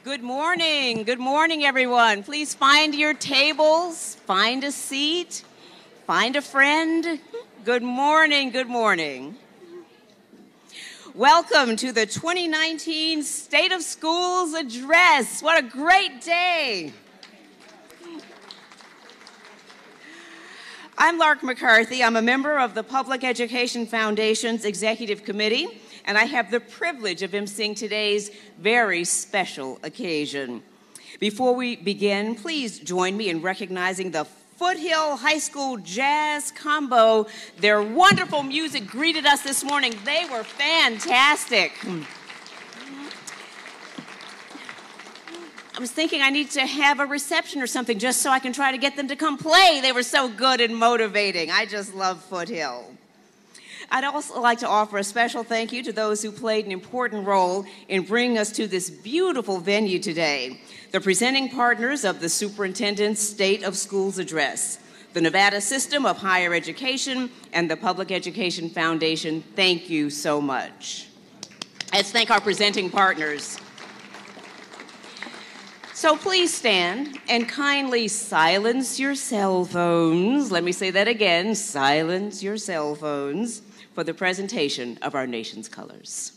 Good morning. Good morning, everyone. Please find your tables, find a seat, find a friend. Good morning. Good morning. Welcome to the 2019 State of Schools Address. What a great day. I'm Lark McCarthy. I'm a member of the Public Education Foundation's Executive Committee, and I have the privilege of emceeing today's very special occasion. Before we begin, please join me in recognizing the Foothill High School Jazz Combo. Their wonderful music greeted us this morning. They were fantastic. I was thinking I need to have a reception or something just so I can try to get them to come play. They were so good and motivating. I just love Foothill. I'd also like to offer a special thank you to those who played an important role in bringing us to this beautiful venue today. The presenting partners of the Superintendent's State of Schools Address, the Nevada System of Higher Education, and the Public Education Foundation. Thank you so much. Let's thank our presenting partners. So please stand and kindly silence your cell phones. Let me say that again, silence your cell phones for the presentation of our nation's colors.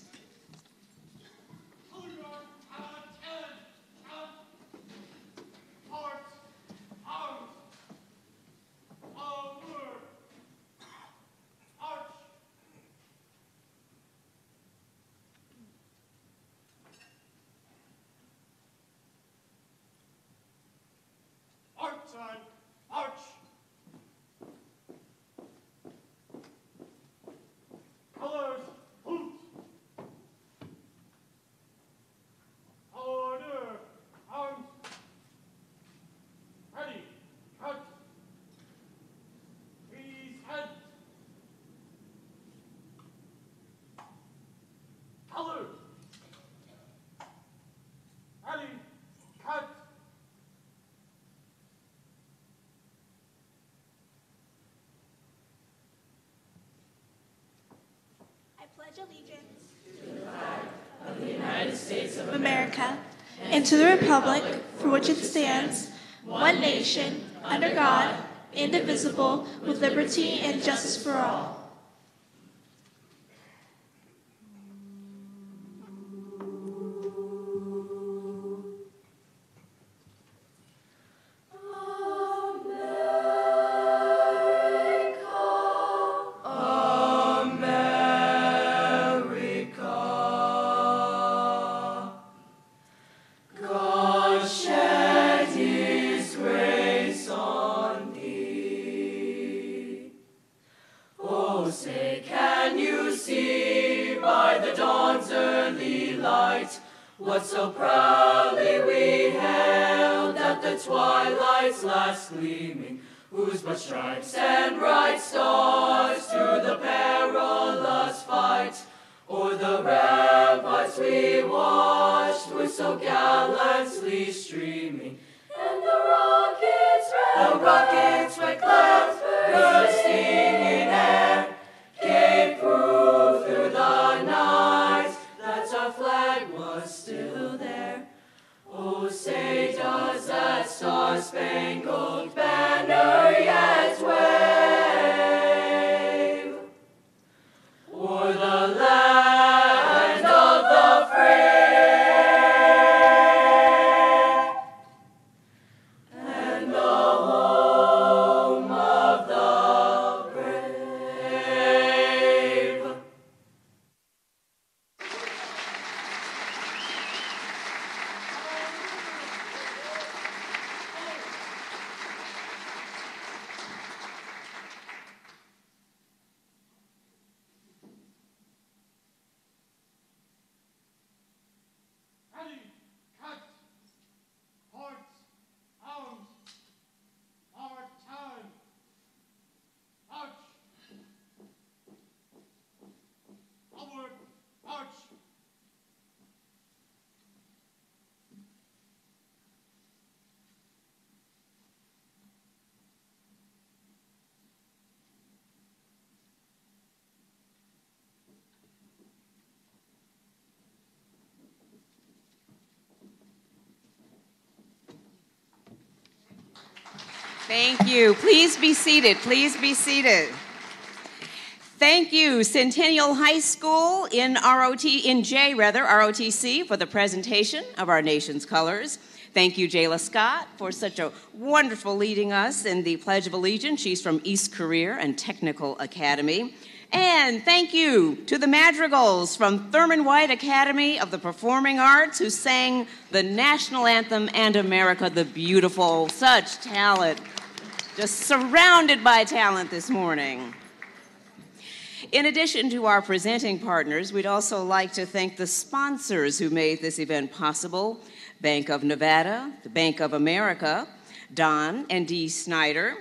Allegiance to the flag of the United States of America and to the republic for which it stands, one nation, under God, indivisible, with liberty and justice for all. What so proudly we hailed at the twilight's last gleaming, whose but stripes and bright stars to the perilous fight, o'er the ramparts we watched were so gallantly streaming, and the rockets went cleft, bursting in air, gave proof through the night that our flag was still there. Oh, say does that star-spangled banner yet wave o'er the land of the free and the home of the brave? Thank you. Please be seated. Please be seated. Thank you, Centennial High School in ROTC for the presentation of our nation's colors. Thank you, Jayla Scott, for such a wonderful leading us in the Pledge of Allegiance. She's from East Career and Technical Academy. And thank you to the Madrigals from Thurman White Academy of the Performing Arts who sang the national anthem and America the Beautiful. Such talent. Just surrounded by talent this morning. In addition to our presenting partners, we'd also like to thank the sponsors who made this event possible. Bank of Nevada, the Bank of America, Don and Dee Snyder,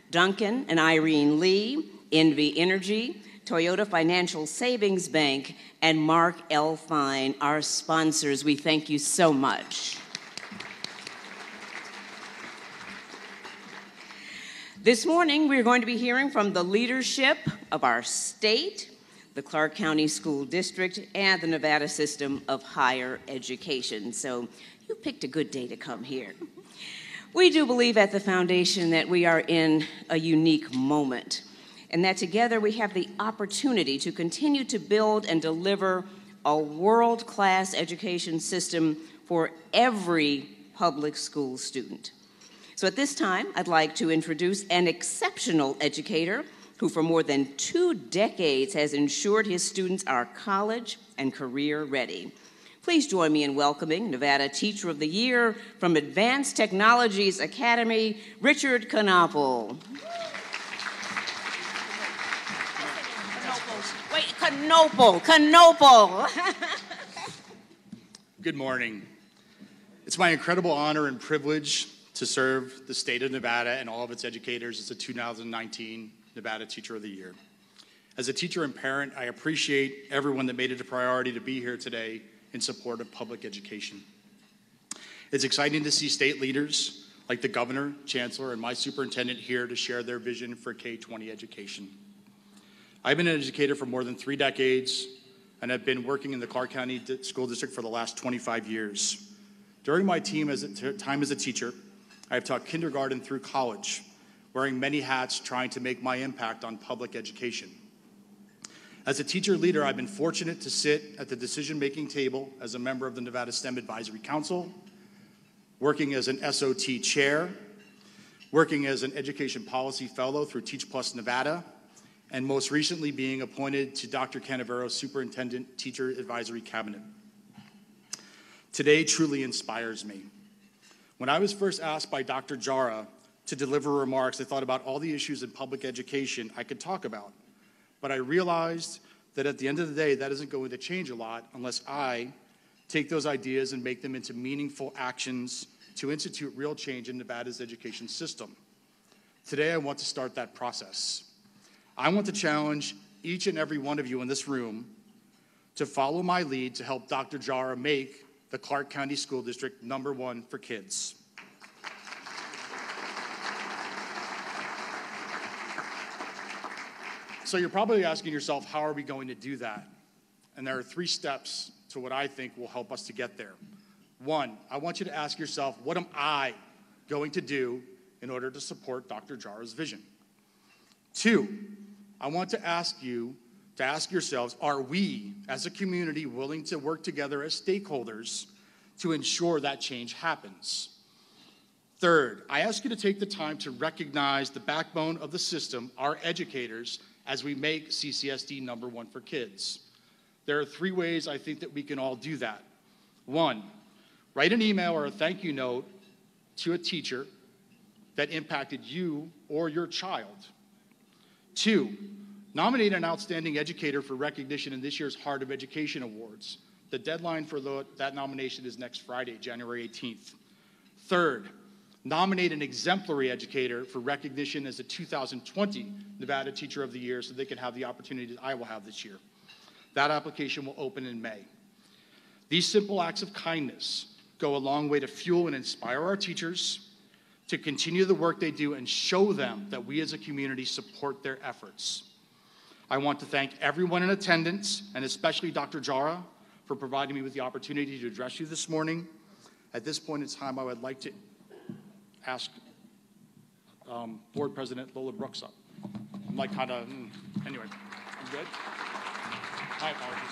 Duncan and Irene Lee, Envy Energy, Toyota Financial Savings Bank, and Mark L. Fine, our sponsors. We thank you so much. This morning, we're going to be hearing from the leadership of our state, the Clark County School District, and the Nevada System of Higher Education. So you picked a good day to come here. We do believe at the foundation that we are in a unique moment, and that together we have the opportunity to continue to build and deliver a world-class education system for every public school student. So at this time, I'd like to introduce an exceptional educator who for more than 2 decades has ensured his students are college and career ready. Please join me in welcoming Nevada Teacher of the Year from Advanced Technologies Academy, Richard Knoppel. Knoppel. Good morning. It's my incredible honor and privilege to serve the state of Nevada and all of its educators as the 2019 Nevada Teacher of the Year. As a teacher and parent, I appreciate everyone that made it a priority to be here today in support of public education. It's exciting to see state leaders like the governor, chancellor, and my superintendent here to share their vision for K-20 education. I've been an educator for more than 3 decades, and I've been working in the Clark County School District for the last 25 years. During my time as a teacher, I have taught kindergarten through college, wearing many hats trying to make my impact on public education. As a teacher leader, I've been fortunate to sit at the decision-making table as a member of the Nevada STEM Advisory Council, working as an SOT chair, working as an education policy fellow through Teach Plus Nevada, and most recently being appointed to Dr. Canavero's Superintendent Teacher Advisory Cabinet. Today truly inspires me. When I was first asked by Dr. Jara to deliver remarks, I thought about all the issues in public education I could talk about. But I realized that at the end of the day, that isn't going to change a lot unless I take those ideas and make them into meaningful actions to institute real change in Nevada's education system. Today, I want to start that process. I want to challenge each and every one of you in this room to follow my lead to help Dr. Jara make the Clark County School District #1 for kids. So you're probably asking yourself, how are we going to do that? And there are 3 steps to what I think will help us to get there. 1, I want you to ask yourself, what am I going to do in order to support Dr. Jara's vision? 2, I want to ask you to ask yourselves, are we as a community willing to work together as stakeholders to ensure that change happens? 3rd, I ask you to take the time to recognize the backbone of the system, our educators, as we make CCSD #1 for kids. There are 3 ways I think that we can all do that. 1, write an email or a thank you note to a teacher that impacted you or your child. 2, nominate an outstanding educator for recognition in this year's Heart of Education Awards. The deadline for that nomination is next Friday, January 18th. 3rd, nominate an exemplary educator for recognition as the 2020 Nevada Teacher of the Year so they can have the opportunity that I will have this year. That application will open in May. These simple acts of kindness go a long way to fuel and inspire our teachers to continue the work they do and show them that we as a community support their efforts. I want to thank everyone in attendance, and especially Dr. Jara, for providing me with the opportunity to address you this morning. At this point in time, I would like to ask Board President Lola Brooks up. I'm like kind of, anyway, I'm good? My apologies.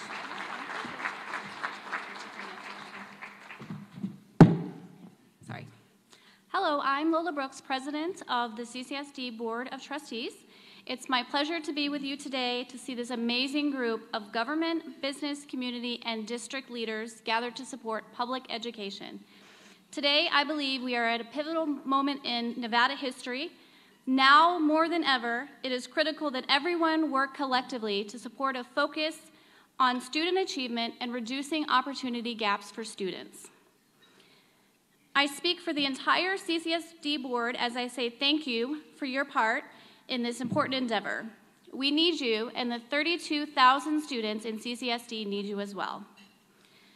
Sorry. Hello, I'm Lola Brooks, President of the CCSD Board of Trustees. It's my pleasure to be with you today to see this amazing group of government, business, community, and district leaders gathered to support public education. Today, I believe we are at a pivotal moment in Nevada history. Now, more than ever, it is critical that everyone work collectively to support a focus on student achievement and reducing opportunity gaps for students. I speak for the entire CCSD board as I say thank you for your part in this important endeavor. We need you, and the 32,000 students in CCSD need you as well.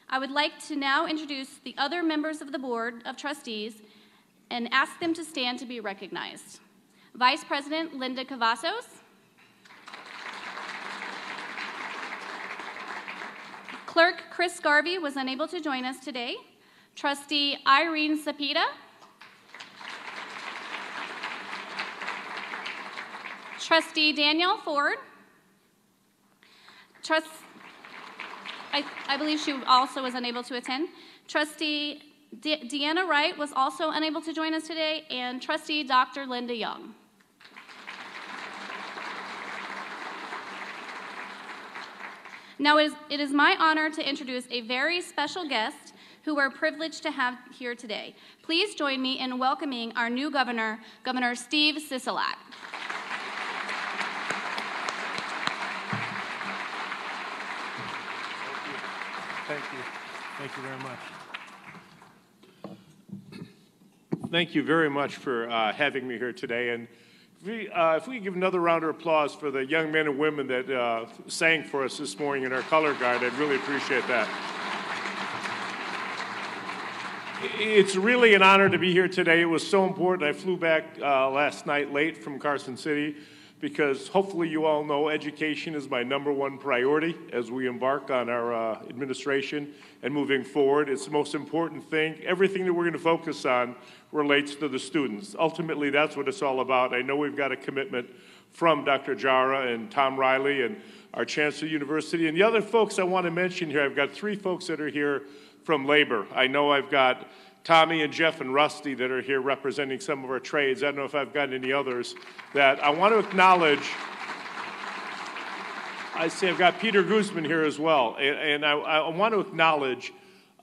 I would like to now introduce the other members of the Board of Trustees and ask them to stand to be recognized. Vice President Linda Cavazos, Clerk Chris Garvey was unable to join us today. Trustee Irene Sapita, Trustee Danielle Ford, I believe she also was unable to attend. Trustee Deanna Wright was also unable to join us today, and Trustee Dr. Linda Young. Now it is my honor to introduce a very special guest who we're privileged to have here today. Please join me in welcoming our new governor, Governor Steve Sisolak. Thank you. Thank you very much. Thank you very much for having me here today. And if we give another round of applause for the young men and women that sang for us this morning in our color guard, I'd really appreciate that. It's really an honor to be here today. It was so important. I flew back last night late from Carson City because hopefully you all know education is my #1 priority as we embark on our administration and moving forward. It's the most important thing. Everything that we're going to focus on relates to the students. Ultimately, that's what it's all about. I know we've got a commitment from Dr. Jara and Tom Riley and our Chancellor University. And the other folks I want to mention here, I've got 3 folks that are here from labor. I know I've got Tommy and Jeff and Rusty that are here representing some of our trades. I don't know if I've got any others that I want to acknowledge. I see I've got Peter Guzman here as well. And I want to acknowledge,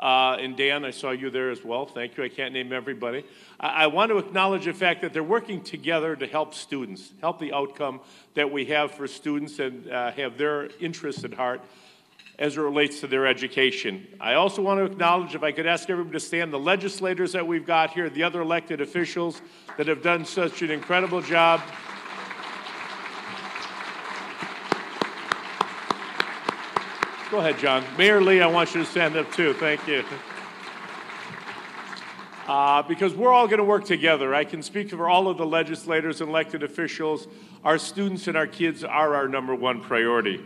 and Dan, I saw you there as well. Thank you. I can't name everybody. I want to acknowledge the fact that they're working together to help students, help the outcome that we have for students and have their interests at heart as it relates to their education. I also want to acknowledge, if I could ask everybody to stand, the legislators that we've got here, the other elected officials that have done such an incredible job. Go ahead, John. Mayor Lee, I want you to stand up too. Thank you. Because we're all going to work together. I can speak for all of the legislators and elected officials. Our students and our kids are our #1 priority.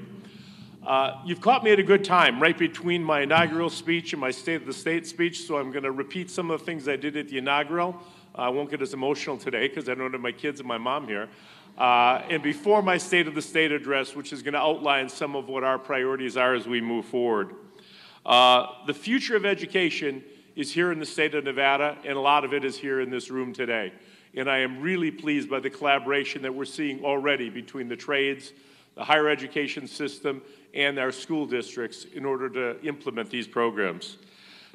You've caught me at a good time, right between my inaugural speech and my State of the State speech, so I'm going to repeat some of the things I did at the inaugural. I won't get as emotional today because I don't have my kids and my mom here. And before my State of the State address, which is going to outline some of what our priorities are as we move forward. The future of education is here in the state of Nevada, and a lot of it is here in this room today. And I am really pleased by the collaboration that we're seeing already between the trades, the higher education system, and our school districts in order to implement these programs.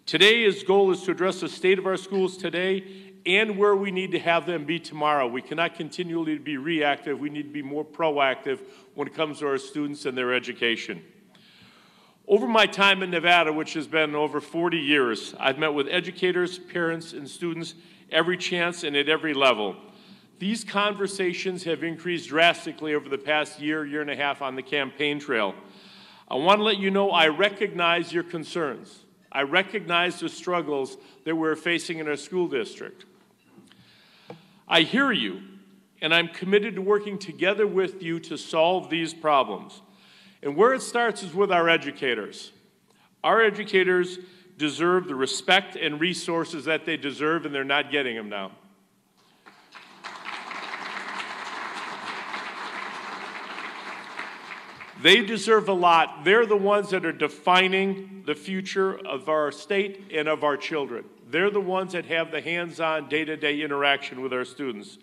Today's goal is to address the state of our schools today and where we need to have them be tomorrow. We cannot continually be reactive. We need to be more proactive when it comes to our students and their education. Over my time in Nevada, which has been over 40 years, I've met with educators, parents, and students every chance and at every level. These conversations have increased drastically over the past year, year and a half on the campaign trail. I want to let you know I recognize your concerns. I recognize the struggles that we're facing in our school district. I hear you, and I'm committed to working together with you to solve these problems. And where it starts is with our educators. Our educators deserve the respect and resources that they deserve, and they're not getting them now. They deserve a lot. They're the ones that are defining the future of our state and of our children. They're the ones that have the hands-on, day-to-day interaction with our students.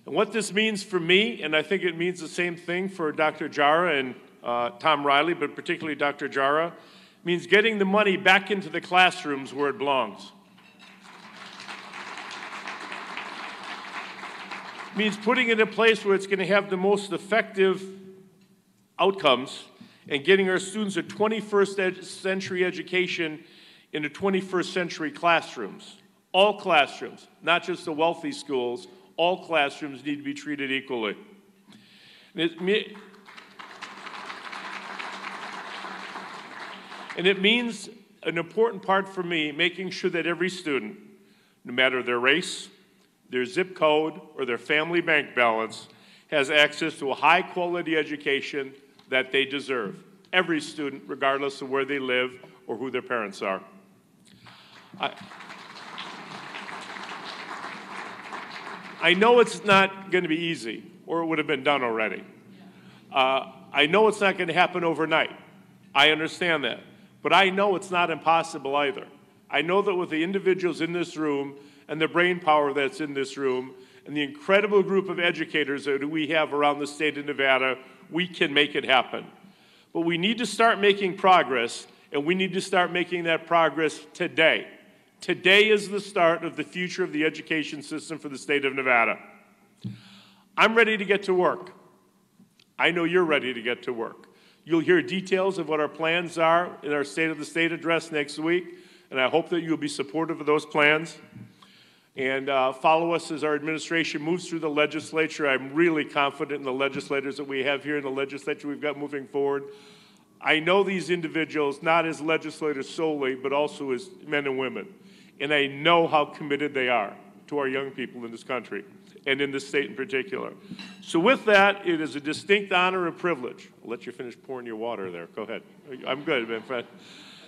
And what this means for me, and I think it means the same thing for Dr. Jara and Tom Riley, but particularly Dr. Jara, means getting the money back into the classrooms where it belongs. It means putting it in a place where it's going to have the most effective outcomes and getting our students a 21st century education in the 21st century classrooms. All classrooms, not just the wealthy schools, all classrooms need to be treated equally. And it means an important part for me, making sure that every student, no matter their race, their zip code, or their family bank balance, has access to a high-quality education that they deserve. Every student, regardless of where they live or who their parents are. I know it's not going to be easy, or it would have been done already. I know it's not going to happen overnight. I understand that. But I know it's not impossible either. I know that with the individuals in this room and the brain power that's in this room and the incredible group of educators that we have around the state of Nevada, we can make it happen. But we need to start making progress, and we need to start making that progress today. Today is the start of the future of the education system for the state of Nevada. I'm ready to get to work. I know you're ready to get to work. You'll hear details of what our plans are in our State of the State address next week, and I hope that you'll be supportive of those plans. And follow us as our administration moves through the legislature. I'm really confident in the legislators that we have here in the legislature we've got moving forward. I know these individuals not as legislators solely, but also as men and women. And I know how committed they are to our young people in this country, and in this state in particular. So with that, it is a distinct honor and privilege. I'll let you finish pouring your water there. Go ahead. I'm good, my friend.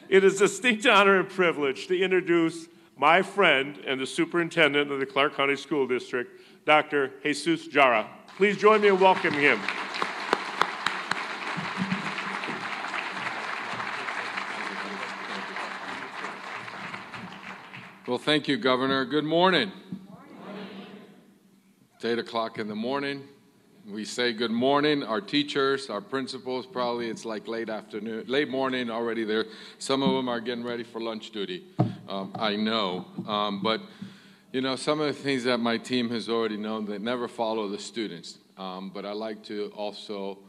It is a distinct honor and privilege to introduce my friend and the superintendent of the Clark County School District, Dr. Jesus Jara. Please join me in welcoming him. Well, thank you, Governor. Good morning. It's 8 o'clock in the morning. We say good morning. Our teachers, our principals, probably it's like late afternoon, late morning already there. Some of them are getting ready for lunch duty. I know. But, you know, some of the things that my team has already known, they never follow the students. But I'd like to also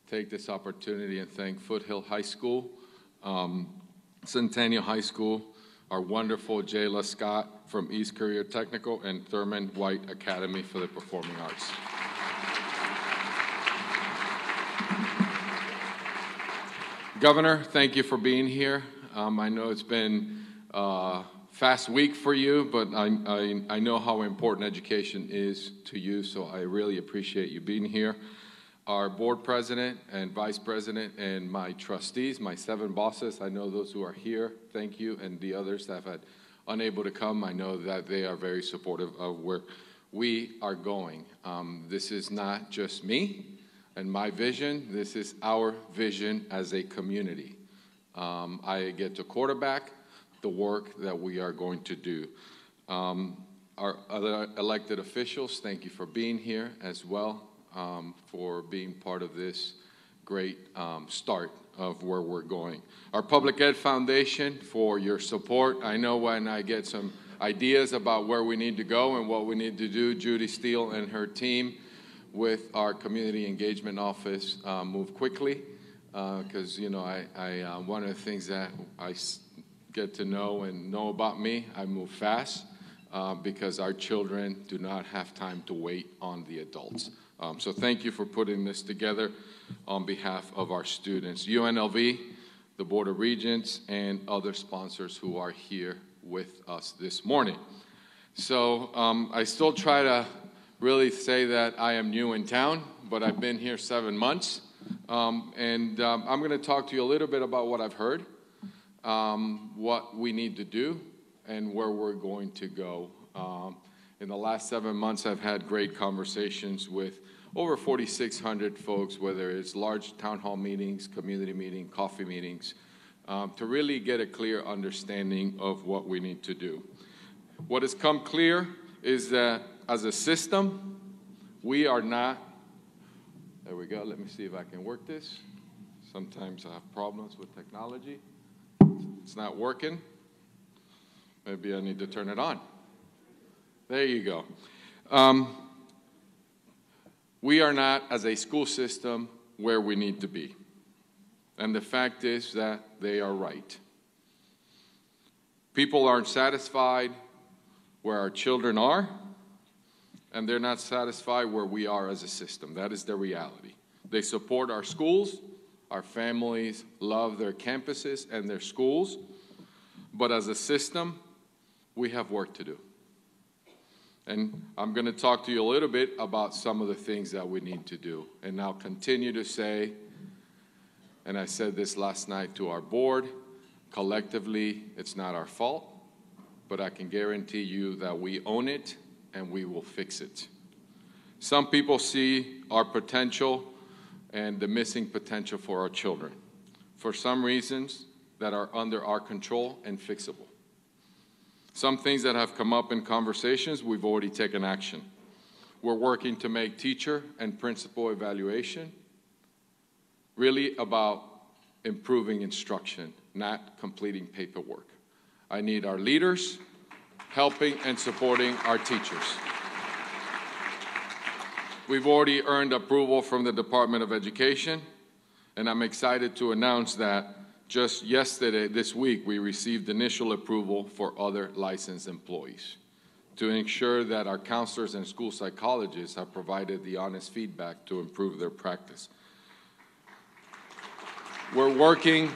take this opportunity and thank Foothill High School, Centennial High School, our wonderful Jayla Scott from East Career Technical, and Thurman White Academy for the Performing Arts. Governor, thank you for being here. I know it's been a fast week for you, but I know how important education is to you, so I really appreciate you being here. Our board president and vice president and my trustees, my 7 bosses, I know those who are here, thank you, and the others that have had unable to come, I know that they are very supportive of where we are going. This is not just me and my vision, this is our vision as a community. I get to quarterback the work that we are going to do. Our other elected officials, thank you for being here as well. For being part of this great start of where we're going. Our Public Ed Foundation for your support. I know when I get some ideas about where we need to go and what we need to do, Judy Steele and her team with our Community Engagement Office move quickly because, you know, one of the things that I get to know and know about me, I move fast because our children do not have time to wait on the adults. So thank you for putting this together on behalf of our students. UNLV, the Board of Regents, and other sponsors who are here with us this morning. So I still try to really say that I am new in town, but I've been here 7 months. I'm going to talk to you a little bit about what I've heard, what we need to do, and where we're going to go. In the last 7 months, I've had great conversations with over 4,600 folks, whether it's large town hall meetings, community meetings, coffee meetings, to really get a clear understanding of what we need to do. What has come clear is that as a system, we are not, there we go, let me see if I can work this. Sometimes I have problems with technology. It's not working. Maybe I need to turn it on. There you go. We are not, as a school system, where we need to be. And the fact is that they are right. People aren't satisfied where our children are, and they're not satisfied where we are as a system. That is the reality. They support our schools, our families love their campuses and their schools, but as a system, we have work to do. And I'm going to talk to you a little bit about some of the things that we need to do. And I'll continue to say, and I said this last night to our board, collectively, it's not our fault, but I can guarantee you that we own it and we will fix it. Some people see our potential and the missing potential for our children for some reasons that are under our control and fixable. Some things that have come up in conversations, we've already taken action. We're working to make teacher and principal evaluation really about improving instruction, not completing paperwork. I need our leaders helping and supporting our teachers. We've already earned approval from the Department of Education, and I'm excited to announce that just yesterday, this week, we received initial approval for other licensed employees to ensure that our counselors and school psychologists have provided the honest feedback to improve their practice. We're working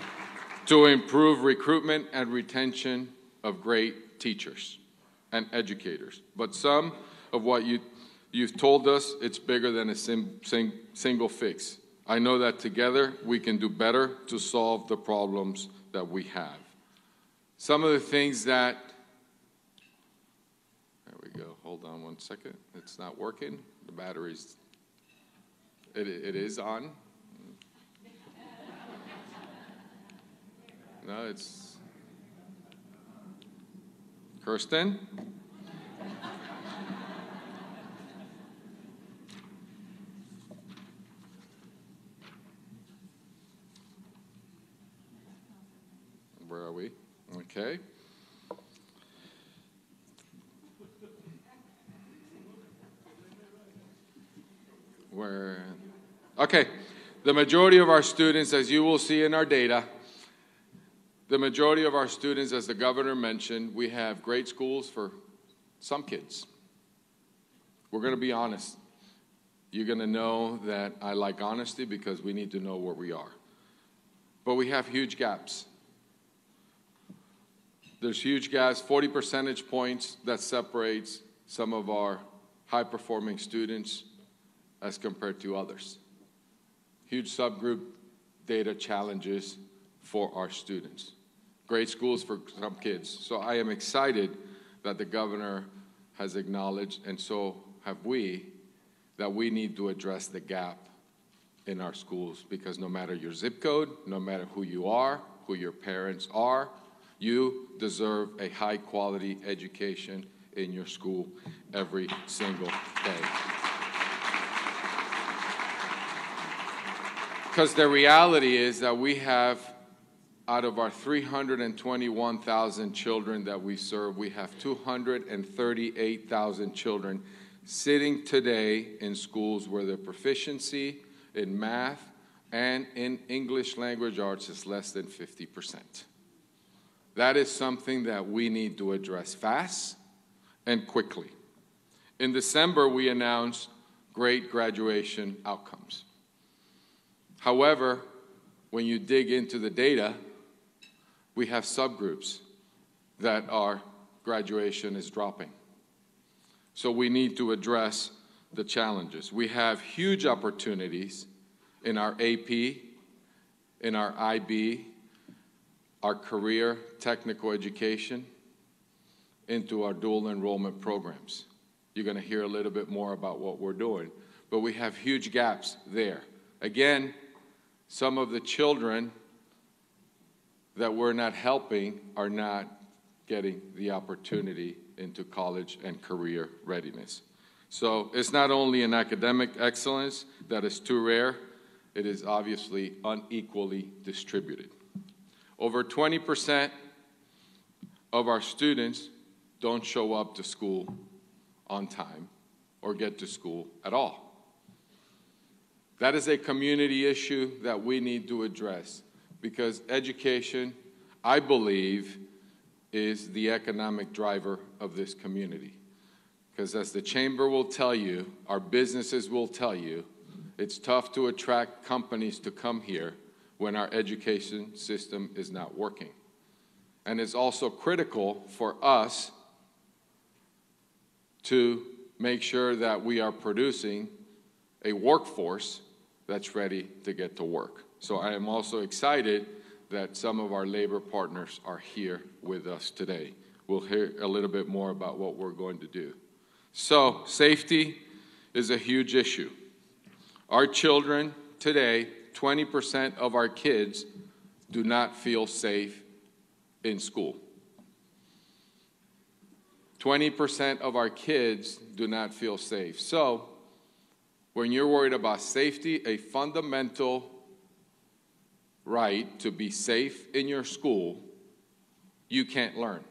to improve recruitment and retention of great teachers and educators. But some of what you've told us, it's bigger than a single fix. I know that together we can do better to solve the problems that we have. Some of the things that, there we go, hold on one second, it's not working, the battery's, it is on. No, it's, Kirsten? Where are we? Okay. Okay. The majority of our students, as you will see in our data, the majority of our students, as the governor mentioned, we have great schools for some kids. We're going to be honest. You're going to know that I like honesty because we need to know where we are. But we have huge gaps. There's huge gaps, 40 percentage points that separates some of our high-performing students as compared to others. Huge subgroup data challenges for our students. Great schools for some kids. So I am excited that the governor has acknowledged, and so have we, that we need to address the gap in our schools, because no matter your zip code, no matter who you are, who your parents are, you deserve a high-quality education in your school every single day. Because the reality is that we have, out of our 321,000 children that we serve, we have 238,000 children sitting today in schools where their proficiency in math and in English language arts is less than 50%. That is something that we need to address fast and quickly. In December, we announced great graduation outcomes. However, when you dig into the data, we have subgroups that our graduation is dropping. So we need to address the challenges. We have huge opportunities in our AP, in our IB, our career technical education, into our dual enrollment programs. You're going to hear a little bit more about what we're doing. But we have huge gaps there. Again, some of the children that we're not helping are not getting the opportunity into college and career readiness. So it's not only an academic excellence that is too rare, it is obviously unequally distributed. Over 20% of our students don't show up to school on time or get to school at all. That is a community issue that we need to address because education, I believe, is the economic driver of this community. Because as the chamber will tell you, our businesses will tell you, it's tough to attract companies to come here when our education system is not working. And it's also critical for us to make sure that we are producing a workforce that's ready to get to work. So I am also excited that some of our labor partners are here with us today. We'll hear a little bit more about what we're going to do. So safety is a huge issue. Our children today, 20% of our kids do not feel safe in school. 20% of our kids do not feel safe. So when you're worried about safety, a fundamental right to be safe in your school, you can't learn.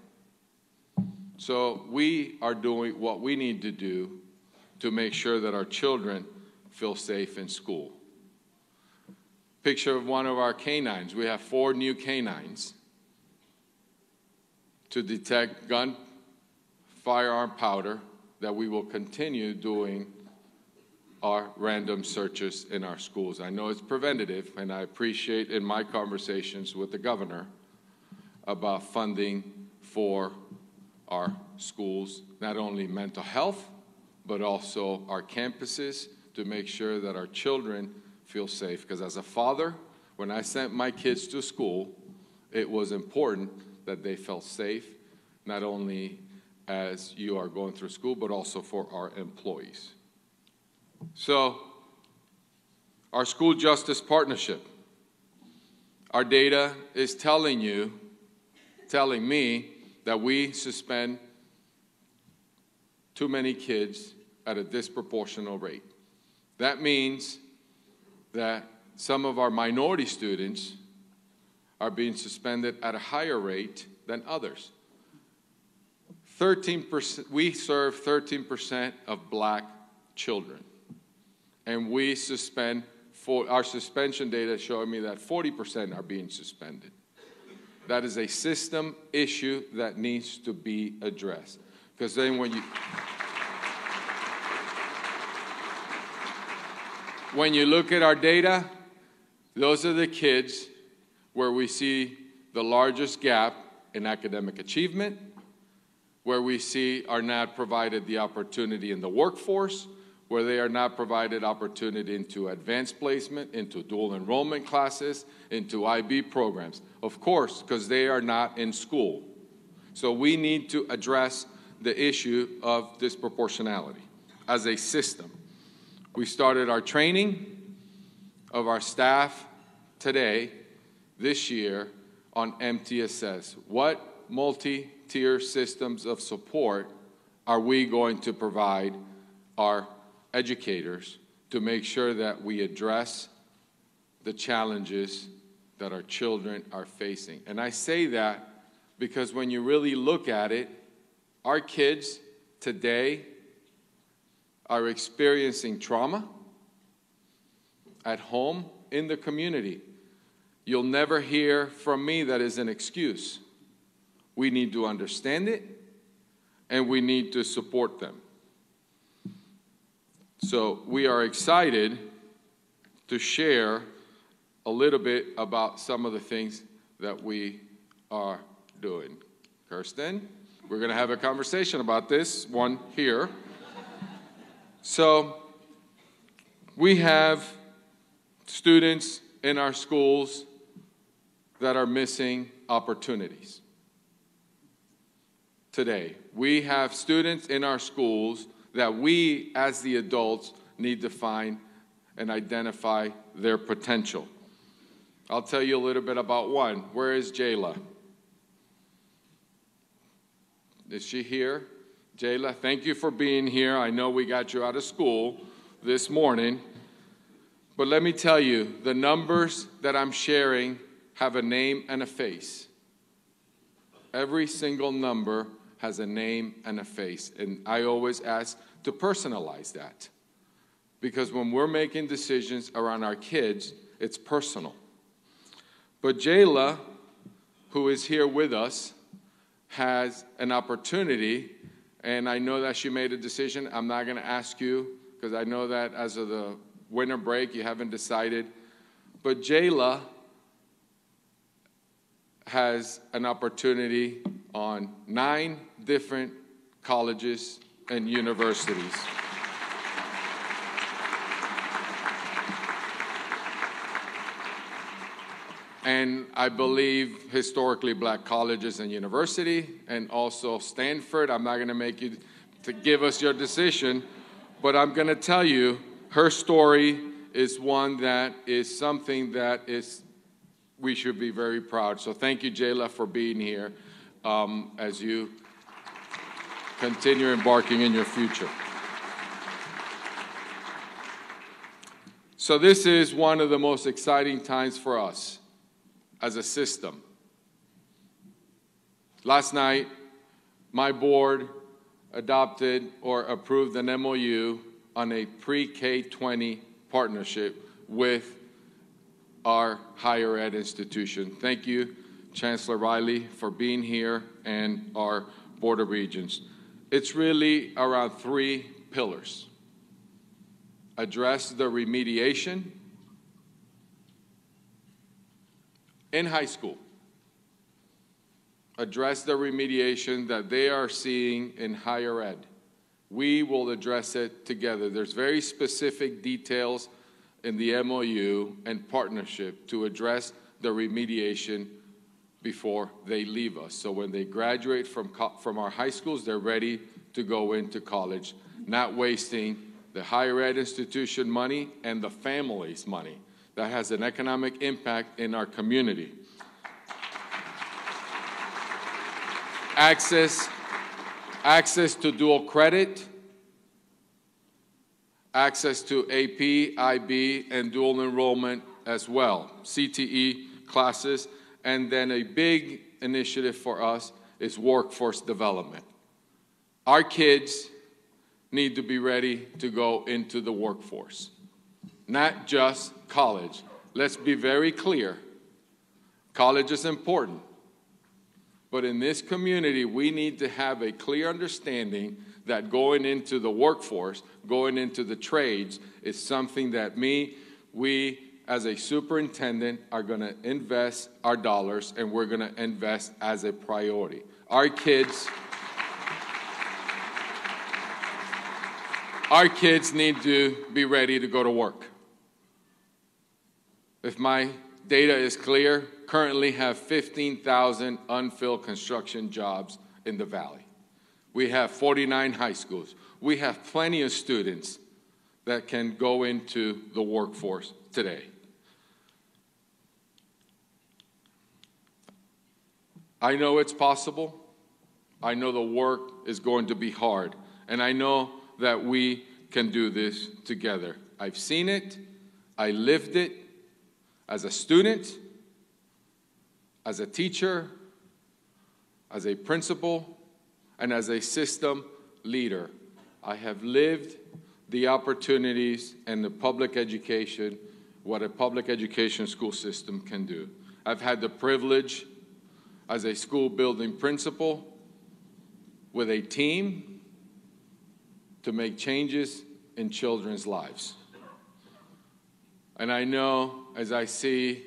So we are doing what we need to do to make sure that our children feel safe in school. Picture of one of our canines. We have 4 new canines to detect gun, firearm powder that we will continue doing our random searches in our schools. I know it's preventative, and I appreciate in my conversations with the governor about funding for our schools, not only mental health, but also our campuses to make sure that our children feel safe. Because as a father, when I sent my kids to school, it was important that they felt safe, not only as you are going through school, but also for our employees. So, our school justice partnership. Our data is telling me that we suspend too many kids at a disproportional rate. That means that some of our minority students are being suspended at a higher rate than others. 13%, we serve 13% of black children. And we suspend, our suspension data showing me that 40% are being suspended. That is a system issue that needs to be addressed. Because then when you look at our data, those are the kids where we see the largest gap in academic achievement, where we see are not provided the opportunity in the workforce, where they are not provided opportunity into advanced placement, into dual enrollment classes, into IB programs. Of course, because they are not in school. So we need to address the issue of disproportionality as a system. We started our training of our staff today, this year, on MTSS. What multi-tier systems of support are we going to provide our educators to make sure that we address the challenges that our children are facing? And I say that because when you really look at it, our kids today are experiencing trauma at home, in the community. You'll never hear from me that is an excuse. We need to understand it, and we need to support them. So we are excited to share a little bit about some of the things that we are doing. Kirsten, we're going to have a conversation about this one here. So we have students in our schools that are missing opportunities. Today, we have students in our schools that we, as the adults, need to find and identify their potential. I'll tell you a little bit about one. Where is Jayla? Is she here? Jayla, thank you for being here. I know we got you out of school this morning. But let me tell you, the numbers that I'm sharing have a name and a face. Every single number has a name and a face. And I always ask to personalize that. Because when we're making decisions around our kids, it's personal. But Jayla, who is here with us, has an opportunity, and I know that she made a decision. I'm not going to ask you, because I know that as of the winter break, you haven't decided. But Jayla has an opportunity on 9 different colleges and universities. And I believe historically black colleges and university, and also Stanford. I'm not going to make you to give us your decision, but I'm going to tell you her story is one that is something that we should be very proud. So thank you, Jayla, for being here as you continue embarking in your future. So this is one of the most exciting times for us as a system. Last night, my board adopted or approved an MOU on a pre-K-20 partnership with our higher ed institution. Thank you, Chancellor Riley, for being here, and our Board of Regents. It's really around 3 pillars. Address the remediation in high school. Address the remediation that they are seeing in higher ed. We will address it together. There's very specific details in the MOU and partnership to address the remediation before they leave us. So when they graduate from our high schools, they're ready to go into college, not wasting the higher ed institution money and the family's money. That has an economic impact in our community. Access to dual credit, access to AP, IB, and dual enrollment as well, CTE classes, and then a big initiative for us is workforce development. Our kids need to be ready to go into the workforce, not just college. Let's be very clear. College is important. But in this community, we need to have a clear understanding that going into the workforce, going into the trades, is something that we as a superintendent are going to invest our dollars, and we're going to invest as a priority. Our kids need to be ready to go to work. If my data is clear, currently have 15,000 unfilled construction jobs in the Valley. We have 49 high schools. We have plenty of students that can go into the workforce today. I know it's possible. I know the work is going to be hard. And I know that we can do this together. I've seen it. I lived it. As a student, as a teacher, as a principal, and as a system leader, I have lived the opportunities and the public education, what a public education school system can do. I've had the privilege as a school building principal with a team to make changes in children's lives. And I know, as I see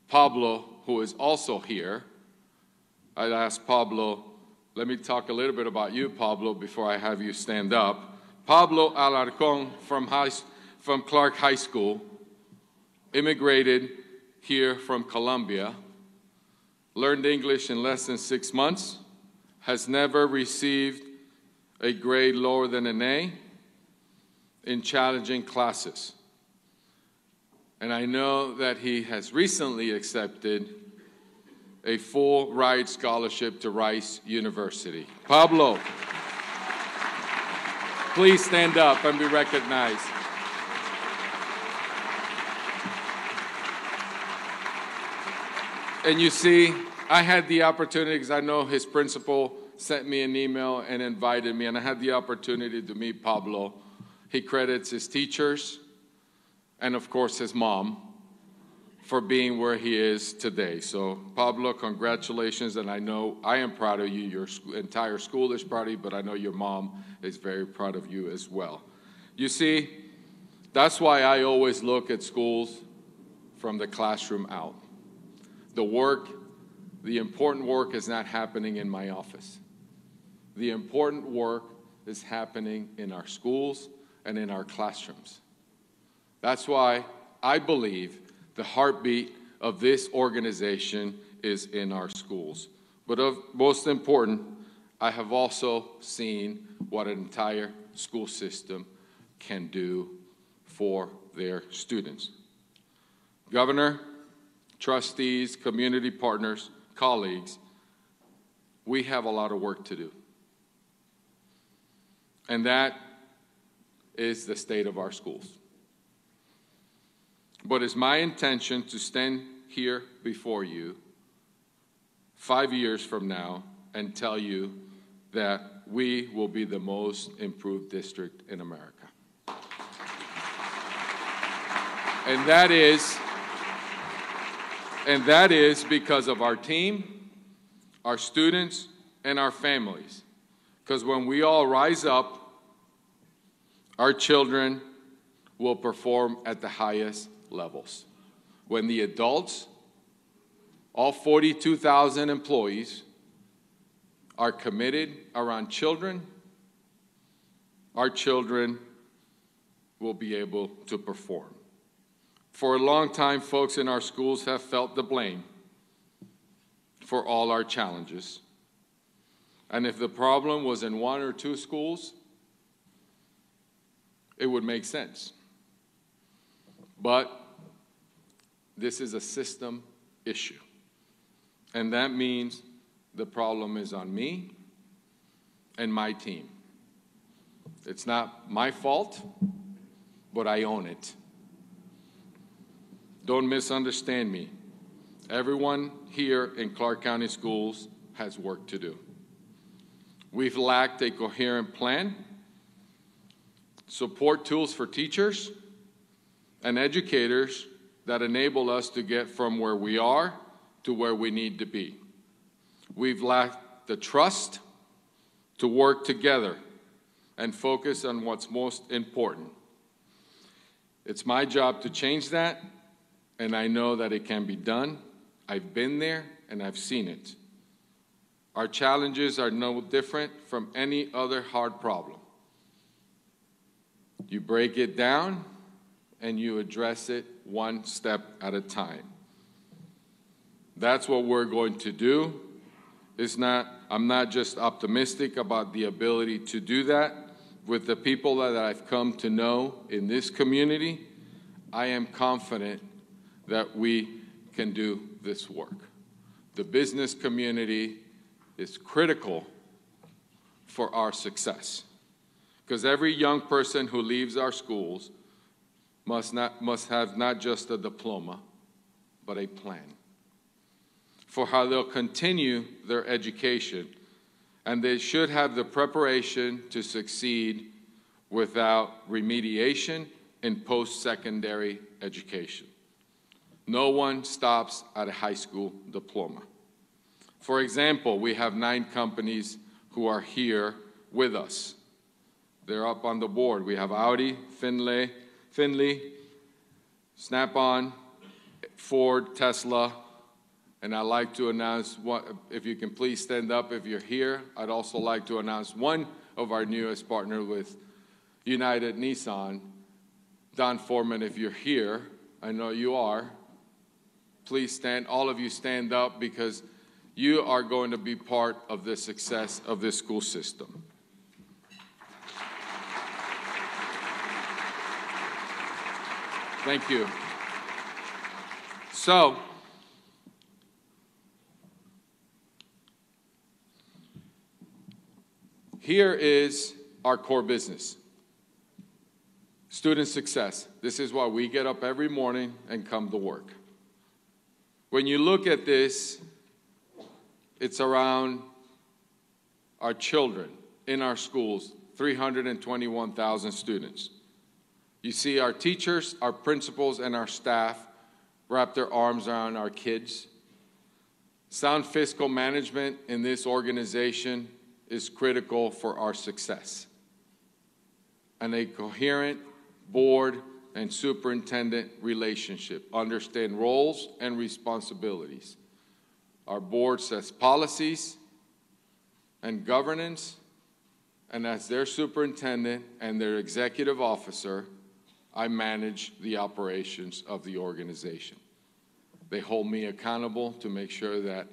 Pablo, who is also here, I'd ask Pablo, let me talk a little bit about you, Pablo, before I have you stand up. Pablo Alarcon from Clark High School, immigrated here from Colombia, learned English in less than 6 months, has never received a grade lower than an A in challenging classes. And I know that he has recently accepted a full ride scholarship to Rice University. Pablo, please stand up and be recognized. And you see, I had the opportunity, because I know his principal sent me an email and invited me, and I had the opportunity to meet Pablo. He credits his teachers and, of course, his mom for being where he is today. So, Pablo, congratulations, and I know I am proud of you. Your entire school is proud of you, but I know your mom is very proud of you as well. You see, that's why I always look at schools from the classroom out. The work, the important work is not happening in my office. The important work is happening in our schools and in our classrooms. That's why I believe the heartbeat of this organization is in our schools. But most important, I have also seen what an entire school system can do for their students. Governor, trustees, community partners, colleagues, we have a lot of work to do. And that is the state of our schools. But it's my intention to stand here before you 5 years from now and tell you that we will be the most improved district in America. And that is because of our team, our students, and our families. Because when we all rise up, our children will perform at the highest levels. When the adults, all 42,000 employees, are committed around children, our children will be able to perform. For a long time, folks in our schools have felt the blame for all our challenges. And if the problem was in one or two schools, it would make sense. But this is a system issue. And that means the problem is on me and my team. It's not my fault, but I own it. Don't misunderstand me. Everyone here in Clark County Schools has work to do. We've lacked a coherent plan, support tools for teachers and educators that enable us to get from where we are to where we need to be. We've lacked the trust to work together and focus on what's most important. It's my job to change that, and I know that it can be done. I've been there and I've seen it. Our challenges are no different from any other hard problem. You break it down and you address it one step at a time. That's what we're going to do. I'm not just optimistic about the ability to do that. With the people that I've come to know in this community, I am confident that we can do this work. The business community is critical for our success, because every young person who leaves our schools must have not just a diploma, but a plan for how they'll continue their education, and they should have the preparation to succeed without remediation in post-secondary education. No one stops at a high school diploma. For example, we have 9 companies who are here with us. They're up on the board. We have Audi, Finley, Snap-on, Ford, Tesla, and I'd like to announce, if you can please stand up if you're here. I'd also like to announce one of our newest partners with United Nissan. Don Foreman, if you're here, I know you are. Please stand, all of you stand up, because you are going to be part of the success of this school system. Thank you. So, here is our core business. Student success. This is why we get up every morning and come to work. When you look at this, it's around our children in our schools, 321,000 students. You see our teachers, our principals, and our staff wrap their arms around our kids. Sound fiscal management in this organization is critical for our success. And a coherent board and superintendent relationship. Understand roles and responsibilities. Our board sets policies and governance, and as their superintendent and their executive officer, I manage the operations of the organization. They hold me accountable to make sure that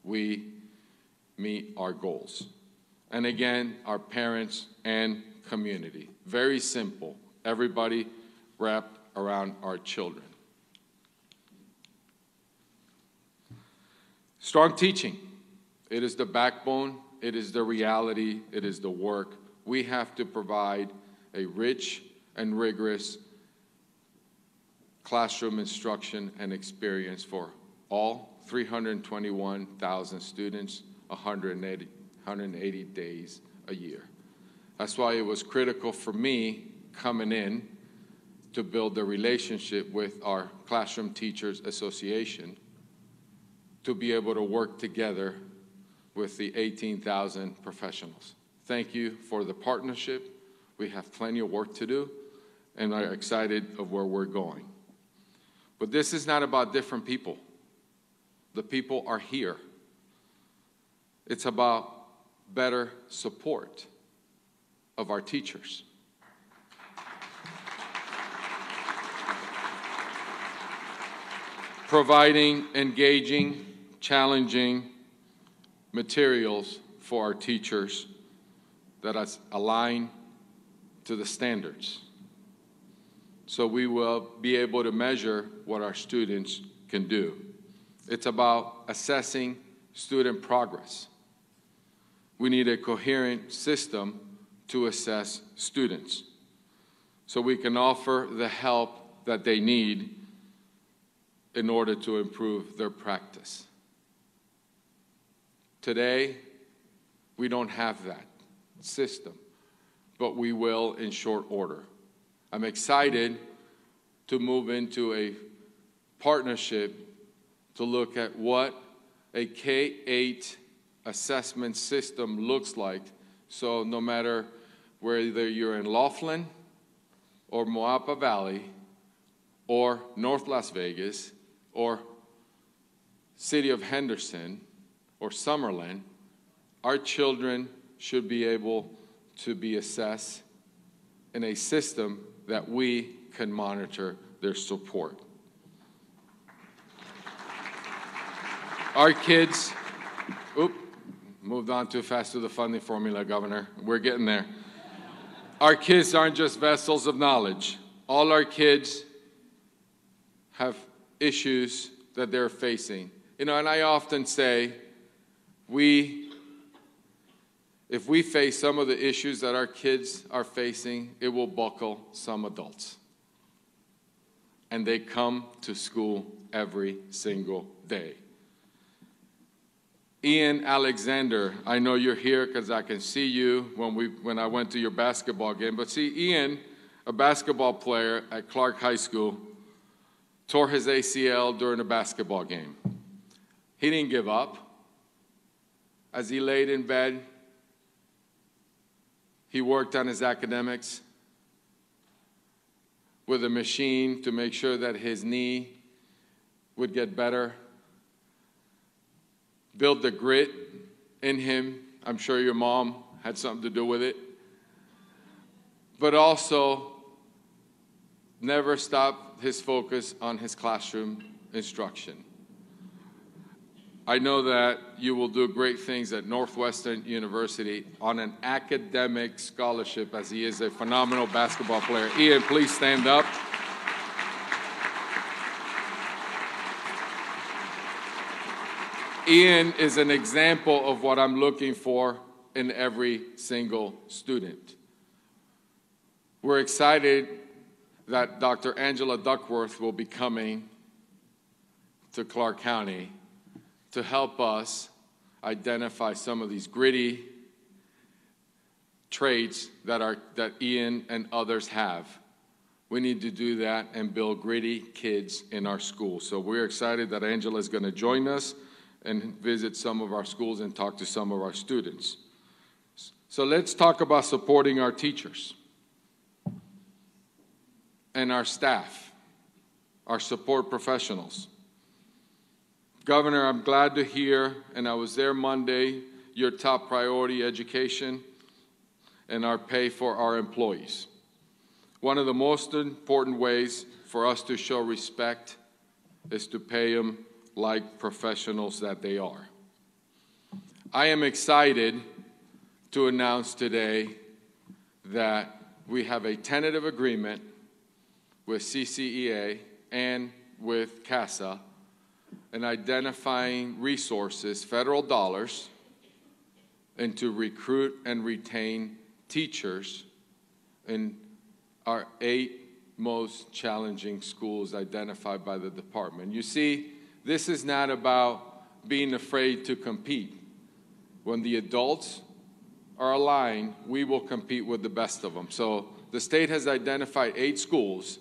we meet our goals. And again, our parents and community. Very simple. Everybody wrapped around our children. Strong teaching. It is the backbone. It is the reality. It is the work. We have to provide a rich and rigorous classroom instruction and experience for all 321,000 students, 180 days a year. That's why it was critical for me coming in to build a relationship with our Classroom Teachers Association to be able to work together with the 18,000 professionals. Thank you for the partnership. We have plenty of work to do and are excited of where we're going. But this is not about different people. The people are here. It's about better support of our teachers. Providing engaging, challenging materials for our teachers that is aligned to the standards. So we will be able to measure what our students can do. It's about assessing student progress. We need a coherent system to assess students so we can offer the help that they need in order to improve their practice. Today, we don't have that system, but we will in short order. I'm excited to move into a partnership to look at what a K-8 assessment system looks like. So no matter whether you're in Laughlin or Moapa Valley or North Las Vegas or City of Henderson or Summerlin, our children should be able to be assessed in a system that we can monitor their support. Our kids, moved on too fast to the funding formula, Governor. We're getting there. Our kids aren't just vessels of knowledge. All our kids have issues that they're facing. You know, and I often say, if we face some of the issues that our kids are facing, it will buckle some adults. And they come to school every single day. Ian Alexander, I know you're here because I can see you when I went to your basketball game. But see, Ian, a basketball player at Clark High School, tore his ACL during a basketball game. He didn't give up. As he laid in bed, he worked on his academics with a machine to make sure that his knee would get better. Build the grit in him. I'm sure your mom had something to do with it. But also, never stop his focus on his classroom instruction. I know that you will do great things at Northwestern University on an academic scholarship, as he is a phenomenal basketball player. Ian, please stand up. Ian is an example of what I'm looking for in every single student. We're excited that Dr. Angela Duckworth will be coming to Clark County to help us identify some of these gritty traits that Ian and others have. We need to do that and build gritty kids in our schools. So we're excited that Angela is going to join us and visit some of our schools and talk to some of our students. So let's talk about supporting our teachers and our staff, our support professionals. Governor, I'm glad to hear, and I was there Monday, your top priority, education and our pay for our employees. One of the most important ways for us to show respect is to pay them like professionals that they are. I am excited to announce today that we have a tentative agreement with CCEA and with CASA in identifying resources, federal dollars, and to recruit and retain teachers in our 8 most challenging schools identified by the department. You see, this is not about being afraid to compete. When the adults are aligned, we will compete with the best of them. So the state has identified 8 schools.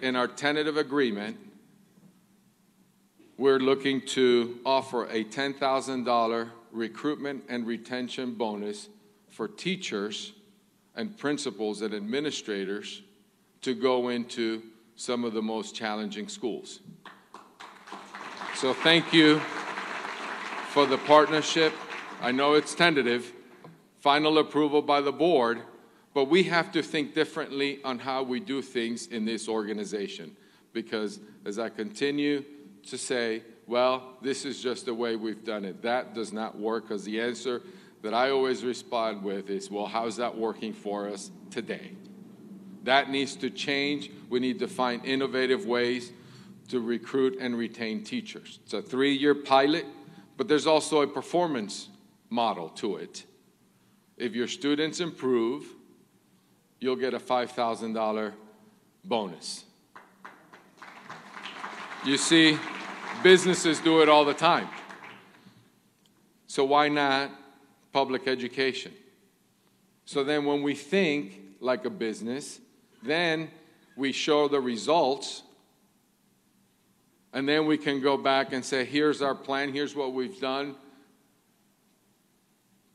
In our tentative agreement, we're looking to offer a $10,000 recruitment and retention bonus for teachers and principals and administrators to go into some of the most challenging schools. So thank you for the partnership. I know it's tentative, final approval by the board, but we have to think differently on how we do things in this organization. Because as I continue to say, well, this is just the way we've done it, that does not work, because the answer that I always respond with is, well, how's that working for us today? That needs to change. We need to find innovative ways to recruit and retain teachers. It's a 3-year pilot, but there's also a performance model to it. If your students improve, you'll get a $5,000 bonus. You see, businesses do it all the time. So why not public education? So then when we think like a business, then we show the results, and then we can go back and say, here's our plan, here's what we've done.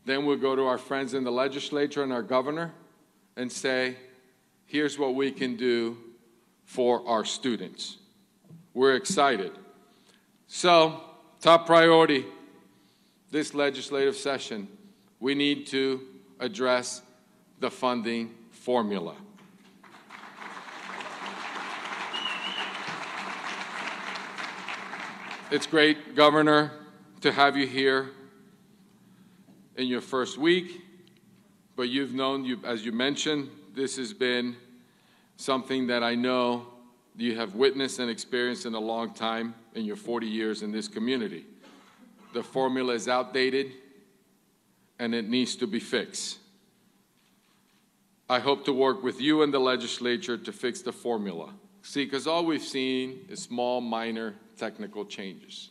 Then we'll go to our friends in the legislature and our governor and say, here's what we can do for our students. We're excited. So, top priority this legislative session, we need to address the funding formula. It's great, Governor, to have you here in your first week, but you've known, as you mentioned, this has been something that I know you have witnessed and experienced in a long time in your 40 years in this community. The formula is outdated and it needs to be fixed. I hope to work with you and the legislature to fix the formula. See, because all we've seen is small, minor technical changes.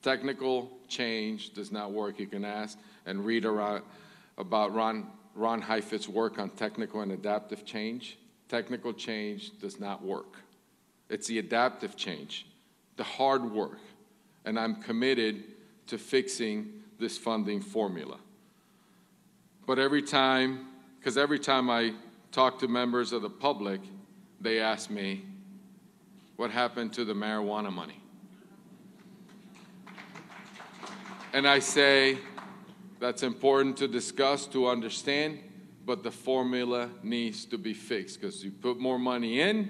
Technical change does not work. You can ask and read about Ron Heifetz's work on technical and adaptive change. Technical change does not work. It's the adaptive change, the hard work, and I'm committed to fixing this funding formula. But every time I talk to members of the public, they ask me, what happened to the marijuana money? And I say, that's important to discuss, to understand, but the formula needs to be fixed, because you put more money in,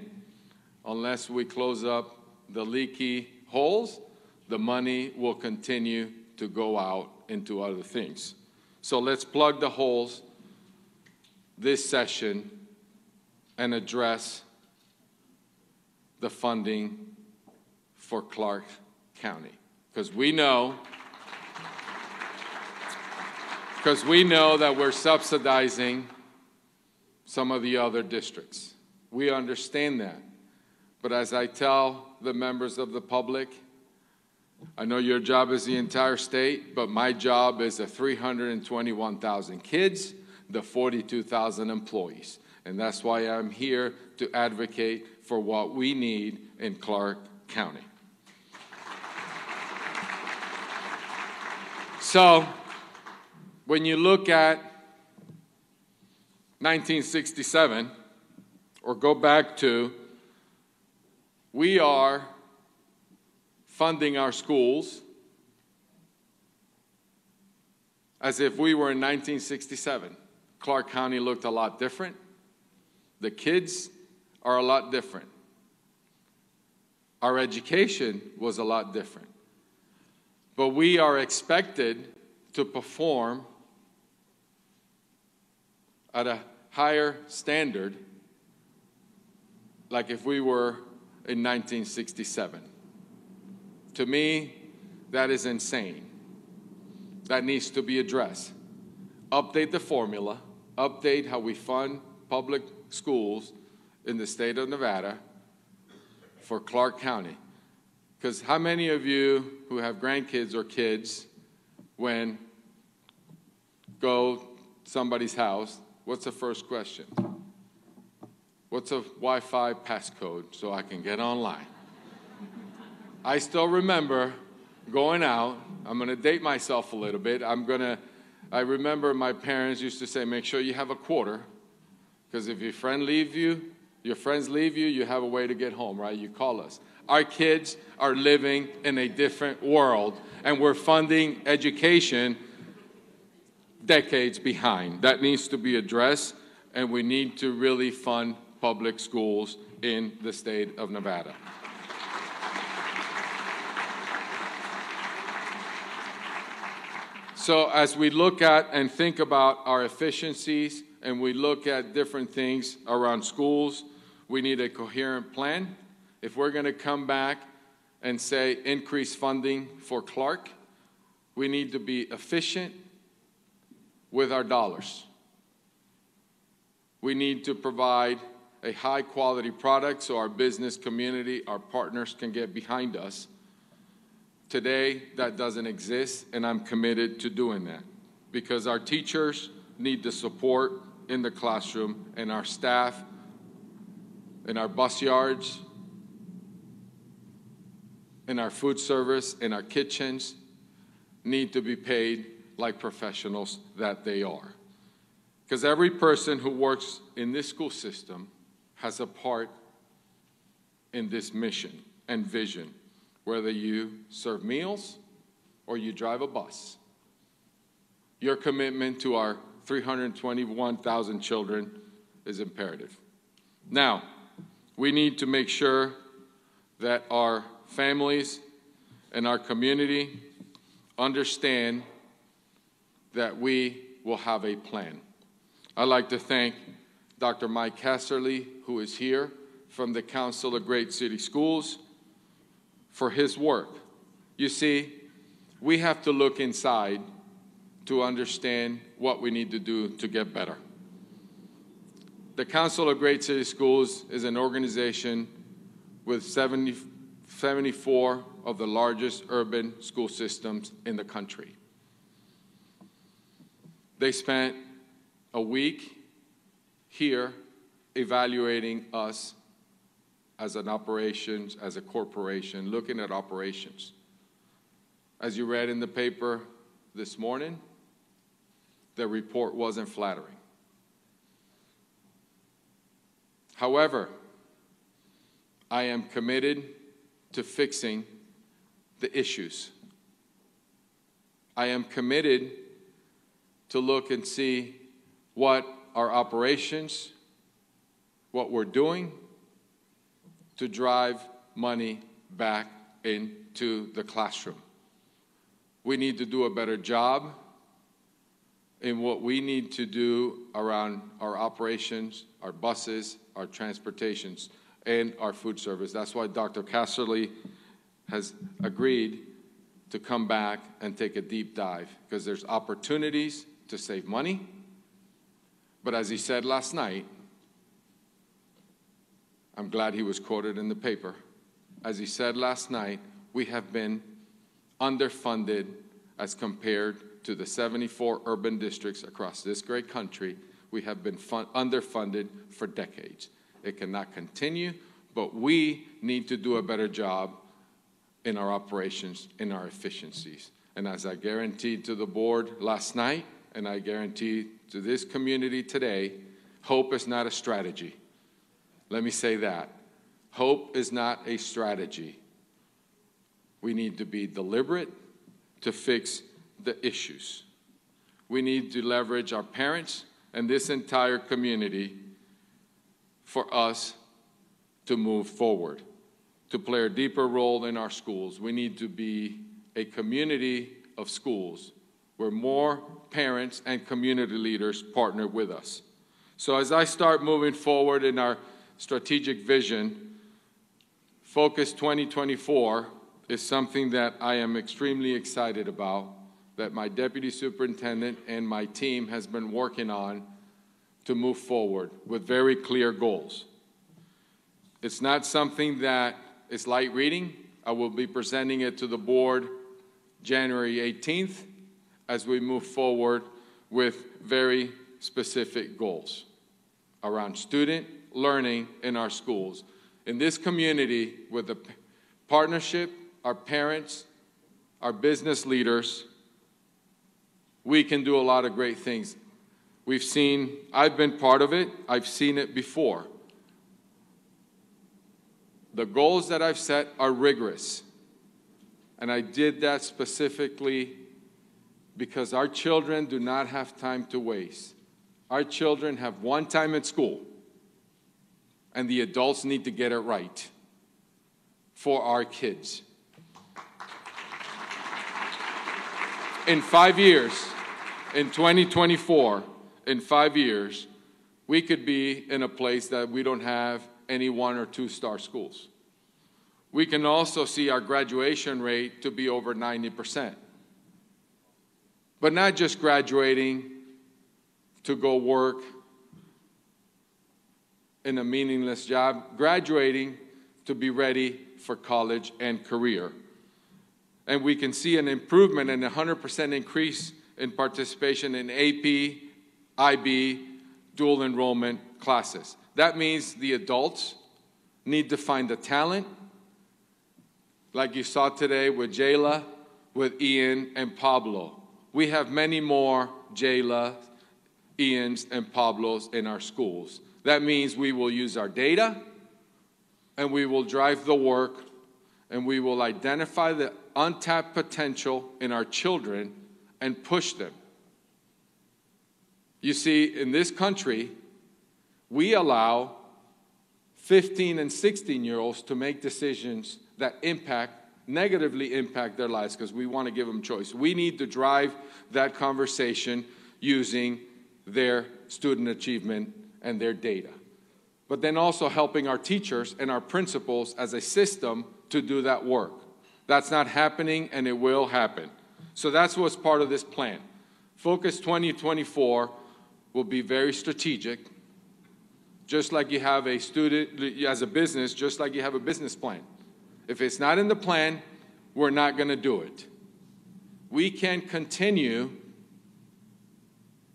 unless we close up the leaky holes, the money will continue to go out into other things. So let's plug the holes this session and address the funding for Clark County. because we know that we're subsidizing some of the other districts. We understand that. But as I tell the members of the public, I know your job is the entire state, but my job is the 321,000 kids, the 42,000 employees. And that's why I'm here to advocate for what we need in Clark County. So, when you look at 1967, or go back to, we are funding our schools as if we were in 1967. Clark County looked a lot different. The kids are a lot different. Our education was a lot different. But we are expected to perform at a higher standard like if we were in 1967. To me, that is insane. That needs to be addressed. Update the formula, update how we fund public schools in the state of Nevada for Clark County. Because how many of you who have grandkids or kids, when go to somebody's house, what's the first question? What's a Wi-Fi passcode so I can get online? I still remember going out. I'm going to date myself a little bit. I remember my parents used to say, make sure you have a quarter, because if your friends leave you, you have a way to get home, right? You call us. Our kids are living in a different world, and we're funding education decades behind. That needs to be addressed, and we need to really fund public schools in the state of Nevada. So as we look at and think about our efficiencies and we look at different things around schools, we need a coherent plan. If we're going to come back and say increase funding for Clark, we need to be efficient with our dollars. We need to provide a high-quality product so our business community, our partners can get behind us. Today, that doesn't exist, and I'm committed to doing that because our teachers need the support in the classroom, and our staff in our bus yards, in our food service, in our kitchens need to be paid like professionals that they are. Because every person who works in this school system has a part in this mission and vision, whether you serve meals or you drive a bus. Your commitment to our 321,000 children is imperative. Now, we need to make sure that our families and our community understand that we will have a plan. I'd like to thank Dr. Mike Casserly, who is here from the Council of Great City Schools, for his work. You see, we have to look inside to understand what we need to do to get better. The Council of Great City Schools is an organization with 74 of the largest urban school systems in the country. They spent a week here evaluating us as an operations, as a corporation, looking at operations. As you read in the paper this morning, the report wasn't flattering. However, I am committed to fixing the issues. I am committed to look and see what our operations, what we're doing to drive money back into the classroom. We need to do a better job in what we need to do around our operations, our buses, our transportations, and our food service. That's why Dr. Casserly has agreed to come back and take a deep dive, because there's opportunities to save money. But as he said last night, I'm glad he was quoted in the paper. As he said last night, we have been underfunded as compared to the 74 urban districts across this great country. We have been underfunded for decades. It cannot continue, but we need to do a better job in our operations, in our efficiencies. And as I guaranteed to the board last night, and I guarantee to this community today, hope is not a strategy. Let me say that. Hope is not a strategy. We need to be deliberate to fix the issues. We need to leverage our parents and this entire community for us to move forward, to play a deeper role in our schools. We need to be a community of schools where more parents and community leaders partner with us. So as I start moving forward in our strategic vision, Focus 2024 is something that I am extremely excited about, that my deputy superintendent and my team has been working on to move forward with very clear goals. It's not something that is light reading. I will be presenting it to the board January 18th as we move forward with very specific goals around student learning in our schools. In this community, with the partnership, our parents, our business leaders, we can do a lot of great things. We've seen, I've been part of it, I've seen it before. The goals that I've set are rigorous. And I did that specifically because our children do not have time to waste. Our children have one time at school, and the adults need to get it right for our kids. In 5 years, in 2024, in 5 years, we could be in a place that we don't have any 1- or 2-star schools. We can also see our graduation rate to be over 90%. But not just graduating to go work in a meaningless job, graduating to be ready for college and career. And we can see an improvement and 100% increase in participation in AP, IB, dual enrollment classes. That means the adults need to find the talent, like you saw today with Jayla, with Ian and Pablo. We have many more Jayla, Ians, and Pablos in our schools. That means we will use our data, and we will drive the work, and we will identify the untapped potential in our children and push them. You see, in this country, we allow 15 and 16-year-olds to make decisions that negatively impact their lives because we want to give them choice. We need to drive that conversation using their student achievement and their data. But then also helping our teachers and our principals as a system to do that work. That's not happening, and it will happen. So that's what's part of this plan. Focus 2024 will be very strategic, just like you have a student, as a business, just like you have a business plan. If it's not in the plan, we're not going to do it. We can't continue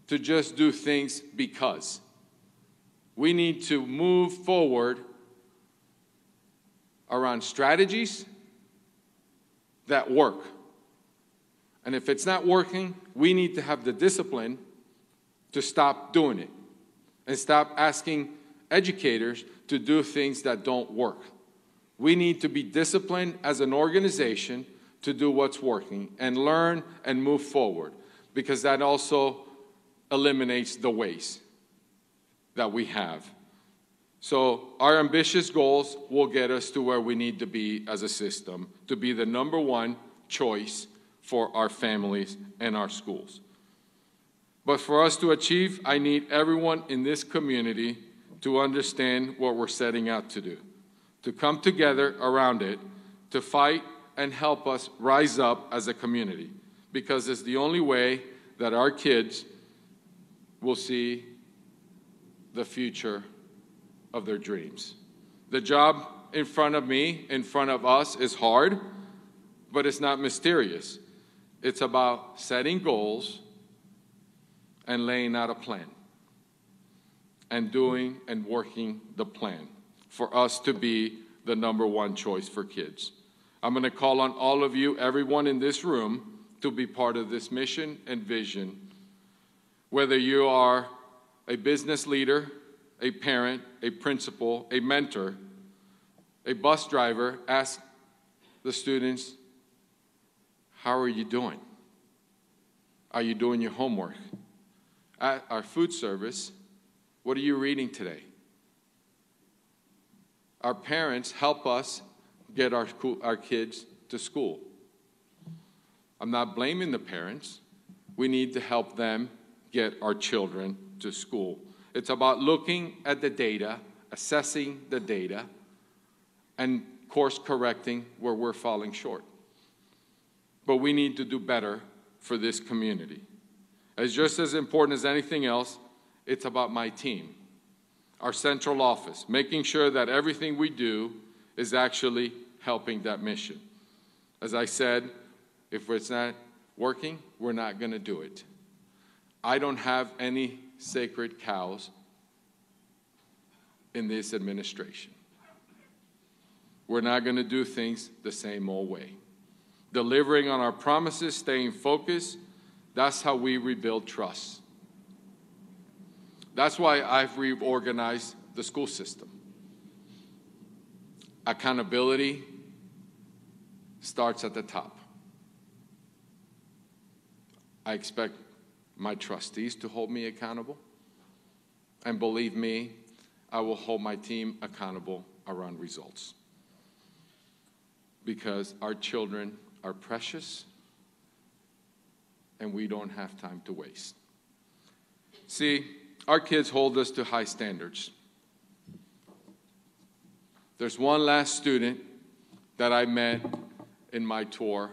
to just do things because. We need to move forward around strategies that work. And if it's not working, we need to have the discipline to stop doing it and stop asking educators to do things that don't work. We need to be disciplined as an organization to do what's working and learn and move forward, because that also eliminates the waste that we have. So our ambitious goals will get us to where we need to be as a system, to be the #1 choice for our families and our schools. But for us to achieve, I need everyone in this community to understand what we're setting out to do, to come together around it, to fight and help us rise up as a community, because it's the only way that our kids will see the future of their dreams. The job in front of me, in front of us, is hard, but it's not mysterious. It's about setting goals and laying out a plan and doing and working the plan for us to be the number one choice for kids. I'm going to call on all of you, everyone in this room, to be part of this mission and vision. Whether you are a business leader, a parent, a principal, a mentor, a bus driver, ask the students, how are you doing? Are you doing your homework? At our food service, what are you reading today? Our parents help us get our kids to school. I'm not blaming the parents. We need to help them get our children to school. It's about looking at the data, assessing the data, and course correcting where we're falling short. But we need to do better for this community. It's just as important as anything else, it's about my team, our central office, making sure that everything we do is actually helping that mission. As I said, if it's not working, we're not going to do it. I don't have any sacred cows in this administration. We're not going to do things the same old way. Delivering on our promises, staying focused, that's how we rebuild trust. That's why I've reorganized the school system. Accountability starts at the top. I expect my trustees to hold me accountable. And believe me, I will hold my team accountable around results. Because our children are precious and we don't have time to waste. See, our kids hold us to high standards. There's one last student that I met in my tour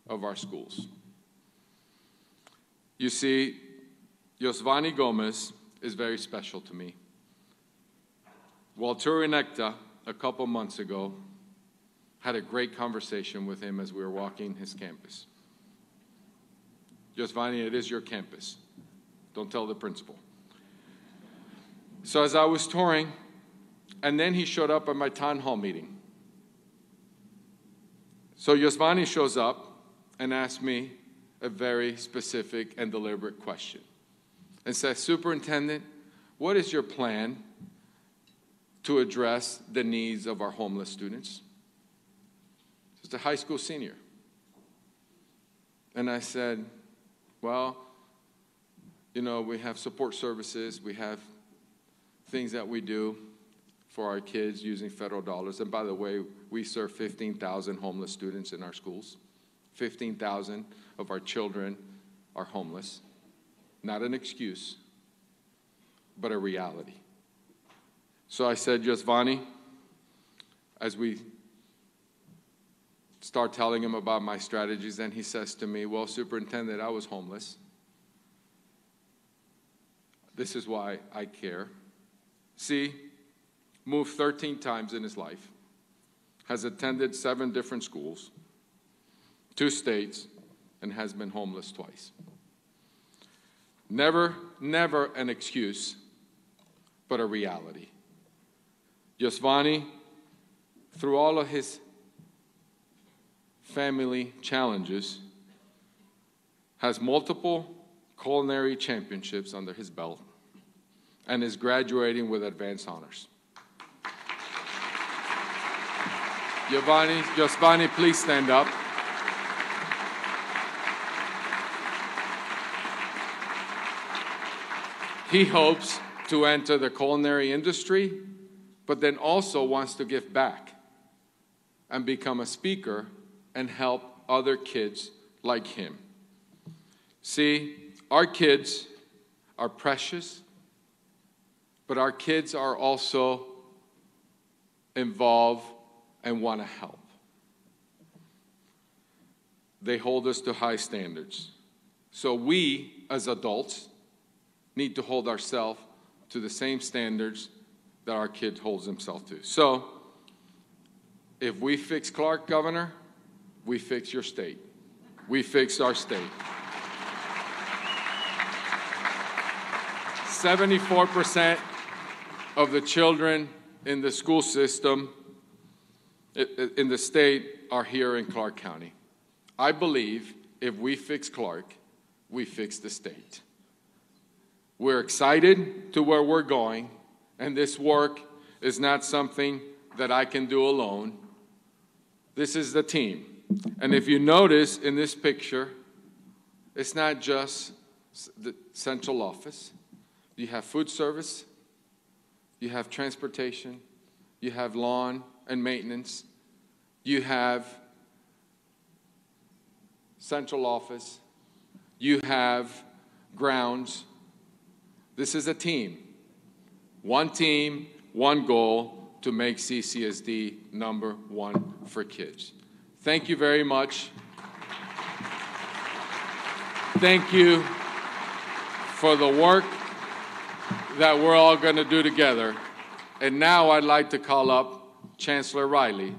of our schools. You see, Yosvani Gomez is very special to me. While touring ECTA a couple months ago, had a great conversation with him as we were walking his campus. Yosvani, it is your campus. Don't tell the principal. So as I was touring, and then he showed up at my town hall meeting. So Yosvani shows up and asks me a very specific and deliberate question and says, Superintendent, what is your plan to address the needs of our homeless students? He's a high school senior. And I said, well, you know, we have support services, we have things that we do for our kids using federal dollars. And by the way, we serve 15,000 homeless students in our schools. 15,000 of our children are homeless. Not an excuse, but a reality. So I said, Yosvani, as we start telling him about my strategies, and he says to me, well, Superintendent, I was homeless. This is why I care. See, moved 13 times in his life, has attended 7 different schools, 2 states, and has been homeless twice. Never an excuse, but a reality. Yosvani, through all of his family challenges, has multiple culinary championships under his belt and is graduating with advanced honors. Yosvani, please stand up. He hopes to enter the culinary industry, but then also wants to give back and become a speaker and help other kids like him. See, our kids are precious, but our kids are also involved and want to help. they hold us to high standards. So we, as adults, need to hold ourselves to the same standards that our kid holds himself to. So if we fix Clark, Governor, we fix your state. We fix our state. 74% of the children in the school system in the state are here in Clark County. I believe if we fix Clark, we fix the state. We're excited to where we're going, and this work is not something that I can do alone. This is the team. And if you notice in this picture, it's not just the central office. You have food service, you have transportation, you have lawn and maintenance, you have central office, you have grounds. This is a team. One team, one goal to make CCSD #1 for kids. Thank you very much. Thank you for the work that we're all going to do together. And now I'd like to call up Chancellor Riley.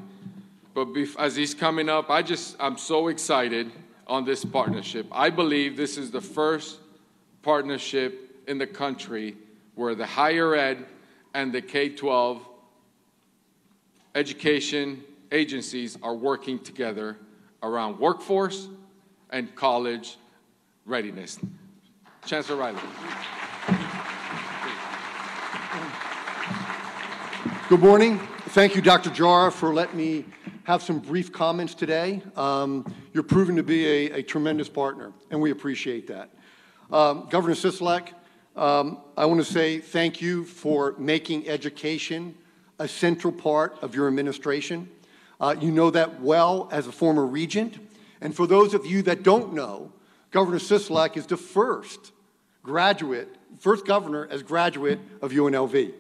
But as he's coming up, I'm so excited on this partnership. I believe this is the first partnership in the country where the higher ed and the K-12 education agencies are working together around workforce and college readiness. Chancellor Riley. Good morning. Thank you, Dr. Jara, for letting me have some brief comments today. You're proving to be a tremendous partner, and we appreciate that. Governor Sisolak, I want to say thank you for making education a central part of your administration. You know that well as a former regent. And for those of you that don't know, Governor Sisolak is the first governor as graduate of UNLV.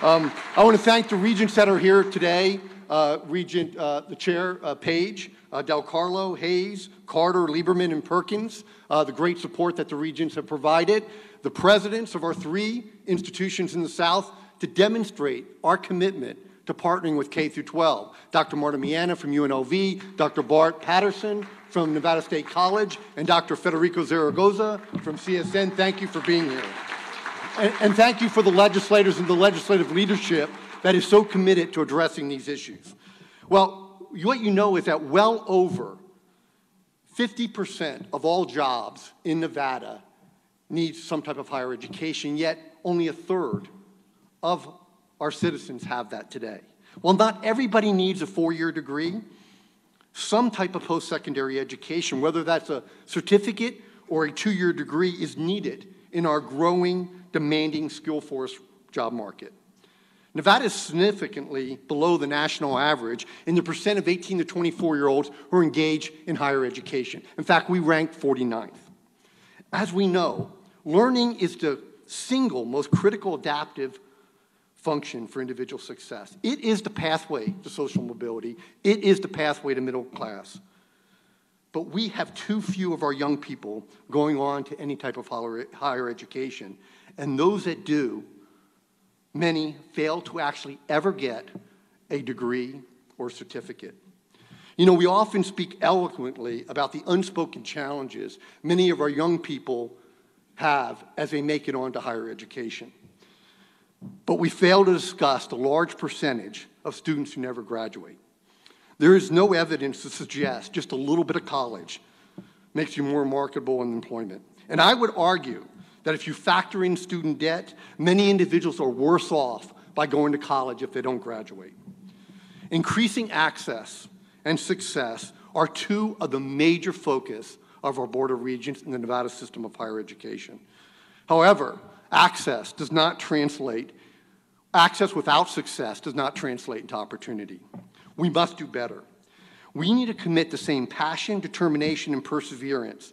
I want to thank the regents that are here today, the chair, Page, Del Carlo, Hayes, Carter, Lieberman, and Perkins, the great support that the regents have provided, the presidents of our 3 institutions in the South to demonstrate our commitment to partnering with K through 12. Dr. Marta Miana from UNLV, Dr. Bart Patterson from Nevada State College, and Dr. Federico Zaragoza from CSN. Thank you for being here. And thank you for the legislators and the legislative leadership that is so committed to addressing these issues. Well, what you know is that well over 50% of all jobs in Nevada need some type of higher education, yet only 1/3 of our citizens have that today. While not everybody needs a 4-year degree, some type of post-secondary education, whether that's a certificate or a 2-year degree, is needed in our growing, demanding skill force job market. Nevada is significantly below the national average in the percent of 18 to 24-year-olds who are engaged in higher education. In fact, we ranked 49th. As we know, learning is the single most critical adaptive function for individual success. It is the pathway to social mobility. It is the pathway to middle class. But we have too few of our young people going on to any type of higher education. And those that do, many fail to actually ever get a degree or certificate. You know, we often speak eloquently about the unspoken challenges many of our young people have as they make it on to higher education. But we fail to discuss the large percentage of students who never graduate. There is no evidence to suggest just a little bit of college makes you more marketable in employment. And I would argue that if you factor in student debt, many individuals are worse off by going to college if they don't graduate. Increasing access and success are 2 of the major focus of our Board of Regents in the Nevada system of higher education. However, access without success does not translate into opportunity. We must do better. We need to commit the same passion, determination, and perseverance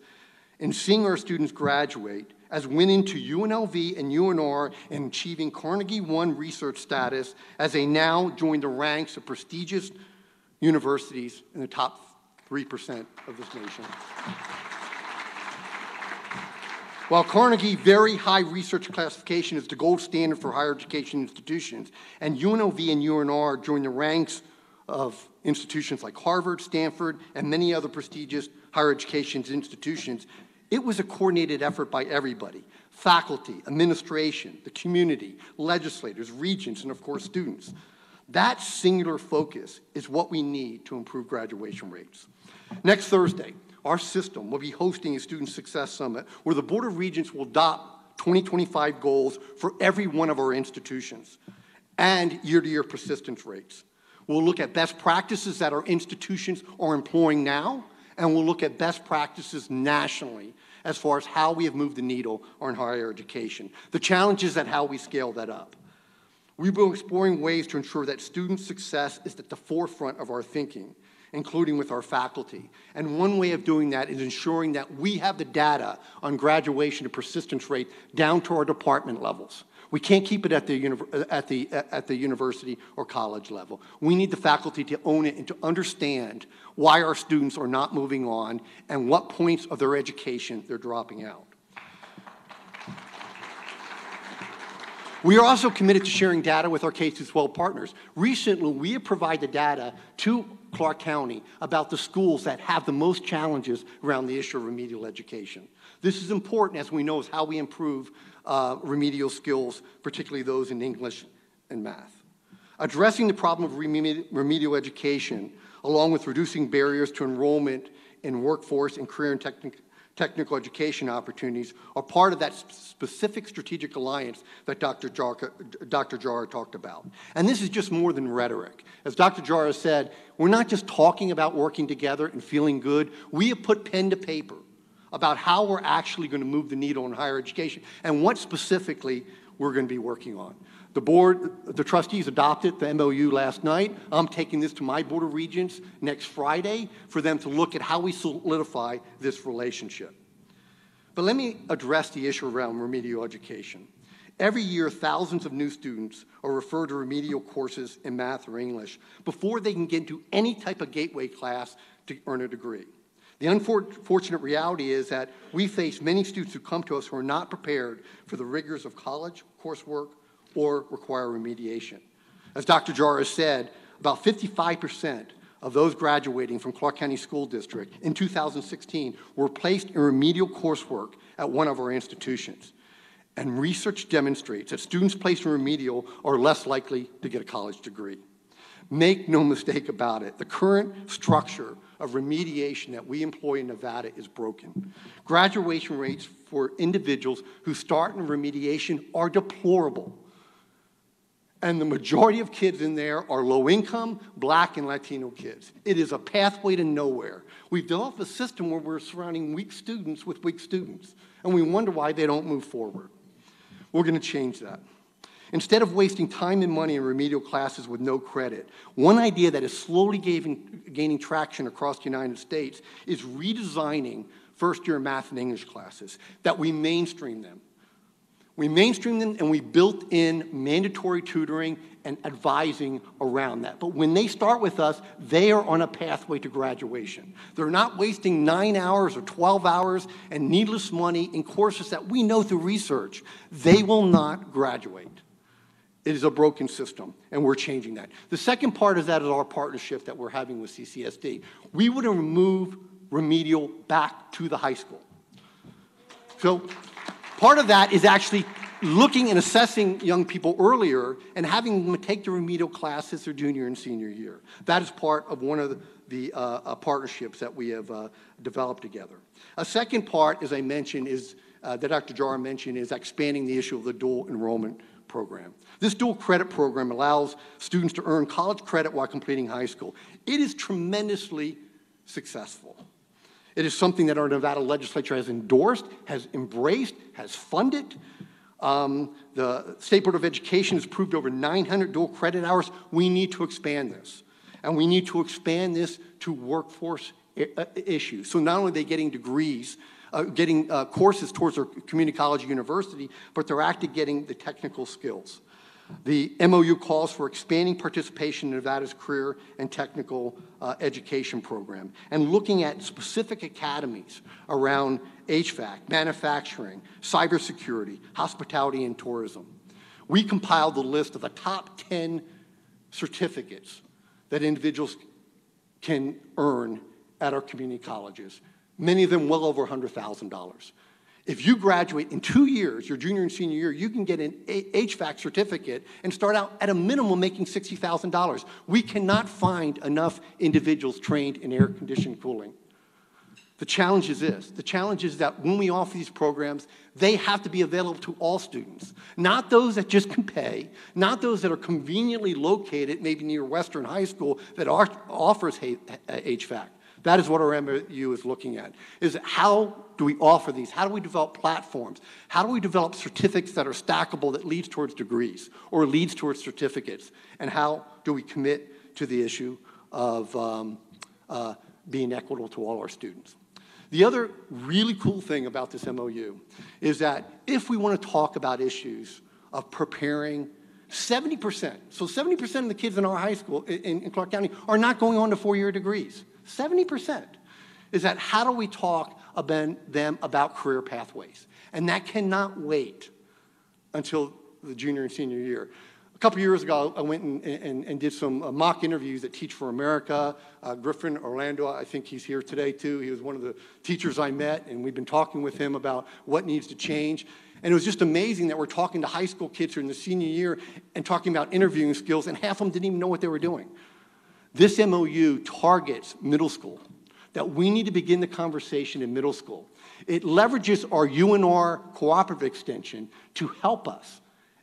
in seeing our students graduate as winning to UNLV and UNR and achieving Carnegie One research status as they now join the ranks of prestigious universities in the top 3% of this nation. While Carnegie Very High Research Classification is the gold standard for higher education institutions, and UNLV and UNR join the ranks of institutions like Harvard, Stanford, and many other prestigious higher education institutions, it was a coordinated effort by everybody: faculty, administration, the community, legislators, regents, and of course students. That singular focus is what we need to improve graduation rates. Next Thursday, our system will be hosting a Student Success Summit where the Board of Regents will adopt 2025 goals for every one of our institutions and year-to-year persistence rates. We'll look at best practices that our institutions are employing now, and we'll look at best practices nationally as far as how we have moved the needle on higher education. The challenge is at how we scale that up. We've been exploring ways to ensure that student success is at the forefront of our thinking, including with our faculty. And one way of doing that is ensuring that we have the data on graduation and persistence rate down to our department levels. We can't keep it at the university or college level. We need the faculty to own it and to understand why our students are not moving on and what points of their education they're dropping out. We are also committed to sharing data with our K-12 partners. Recently, we have provided data to Clark County about the schools that have the most challenges around the issue of remedial education. This is important, as we know, is how we improve remedial skills, particularly those in English and math. Addressing the problem of remedial education, along with reducing barriers to enrollment in workforce and career and technical education opportunities, are part of that specific strategic alliance that Dr. Jara talked about. And this is just more than rhetoric. As Dr. Jara said, we're not just talking about working together and feeling good. We have put pen to paper about how we're actually going to move the needle in higher education and what specifically we're going to be working on. The board, the trustees adopted the MOU last night. I'm taking this to my Board of Regents next Friday for them to look at how we solidify this relationship. But let me address the issue around remedial education. Every year, thousands of new students are referred to remedial courses in math or English before they can get into any type of gateway class to earn a degree. The unfortunate reality is that we face many students who come to us who are not prepared for the rigors of college, coursework, or require remediation. As Dr. Jara said, about 55% of those graduating from Clark County School District in 2016 were placed in remedial coursework at one of our institutions. And research demonstrates that students placed in remedial are less likely to get a college degree. Make no mistake about it, the current structure of remediation that we employ in Nevada is broken. Graduation rates for individuals who start in remediation are deplorable. And the majority of kids in there are low-income, Black and Latino kids. It is a pathway to nowhere. We've developed a system where we're surrounding weak students with weak students, and we wonder why they don't move forward. We're going to change that. Instead of wasting time and money in remedial classes with no credit, one idea that is slowly gaining traction across the United States is redesigning first-year math and English classes, that we mainstream them. We mainstream them and we built in mandatory tutoring and advising around that. But when they start with us, they are on a pathway to graduation. They're not wasting 9 hours or 12 hours and needless money in courses that we know through research they will not graduate. It is a broken system, and we're changing that. The second part of that is our partnership that we're having with CCSD. We would move remedial back to the high school. So part of that is actually looking and assessing young people earlier and having them take the remedial classes their junior and senior year. That is part of one of the partnerships that we have developed together. A second part, as I mentioned, is that Dr. Jara mentioned, is expanding the issue of the dual enrollment program. This dual credit program allows students to earn college credit while completing high school. It is tremendously successful. It is something that our Nevada legislature has endorsed, has embraced, has funded. The State Board of Education has approved over 900 dual credit hours. We need to expand this. And we need to expand this to workforce issues. So not only are they getting degrees, courses towards their community college or university, but they're actually getting the technical skills. The MOU calls for expanding participation in Nevada's career and technical education program and looking at specific academies around HVAC, manufacturing, cybersecurity, hospitality, and tourism. We compiled the list of the top 10 certificates that individuals can earn at our community colleges, many of them well over $100,000. If you graduate in 2 years, your junior and senior year, you can get an HVAC certificate and start out at a minimum making $60,000. We cannot find enough individuals trained in air-conditioned cooling. The challenge is this. The challenge is that when we offer these programs, they have to be available to all students, not those that just can pay, not those that are conveniently located maybe near Western High School that offers HVAC. That is what our MOU is looking at, is how do we offer these? How do we develop platforms? How do we develop certificates that are stackable that leads towards degrees or leads towards certificates? And how do we commit to the issue of being equitable to all our students? The other really cool thing about this MOU is that if we want to talk about issues of preparing 70%, so 70% of the kids in our high school in Clark County are not going on to four-year degrees. 70%. Is that how do we talk about them about career pathways? And that cannot wait until the junior and senior year. A couple years ago, I went and did some mock interviews at Teach for America. Griffin Orlando, I think he's here today too. He was one of the teachers I met, and we've been talking with him about what needs to change. And it was just amazing that we're talking to high school kids who are in the senior year and talking about interviewing skills, and half of them didn't even know what they were doing. This MOU targets middle school, that we need to begin the conversation in middle school. It leverages our UNR cooperative extension to help us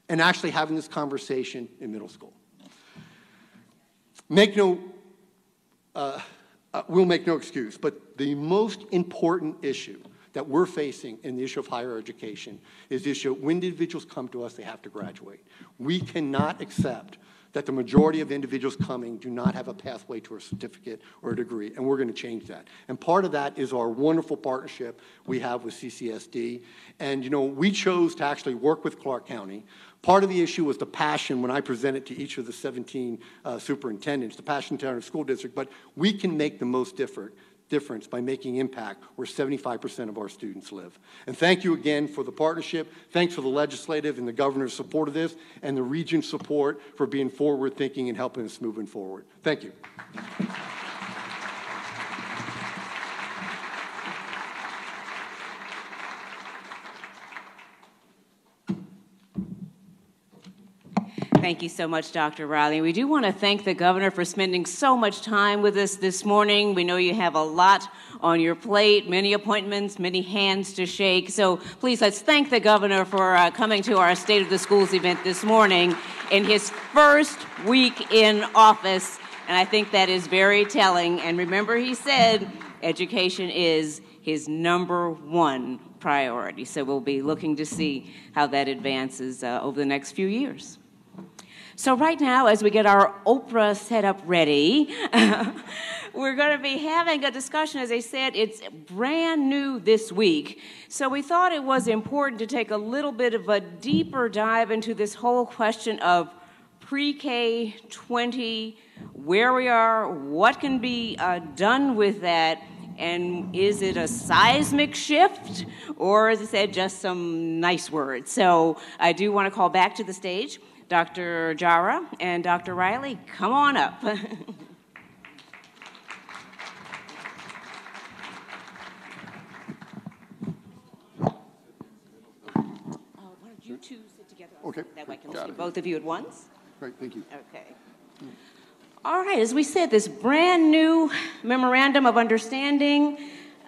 in actually having this conversation in middle school. We'll make no excuse, but the most important issue that we're facing in the issue of higher education is the issue of when individuals come to us, they have to graduate. We cannot accept that the majority of individuals coming do not have a pathway to a certificate or a degree, and we're going to change that. And part of that is our wonderful partnership we have with CCSD. And, you know, we chose to actually work with Clark County. Part of the issue was the passion when I presented to each of the 17 superintendents, the passion to our school district, but we can make the most difference by making impact where 75% of our students live. And thank you again for the partnership. Thanks for the legislative and the governor's support of this, and the region's support for being forward-thinking and helping us moving forward. Thank you. Thank you so much, Dr. Riley. We do want to thank the governor for spending so much time with us this morning. We know you have a lot on your plate, many appointments, many hands to shake. So please, let's thank the governor for coming to our State of the Schools event this morning in his first week in office. And I think that is very telling. And remember, he said education is his #1 priority. So we'll be looking to see how that advances over the next few years. So right now, as we get our Oprah setup ready, we're going to be having a discussion. As I said, it's brand new this week. So we thought it was important to take a little bit of a deeper dive into this whole question of pre-K 20, where we are, what can be done with that, and is it a seismic shift, or, as I said, just some nice words? So I do want to call back to the stage Dr. Jara and Dr. Riley. Come on up. Why don't you two sit together? Okay. That way I can see both of you at once. Great, thank you. Okay. All right, as we said, this brand new memorandum of understanding,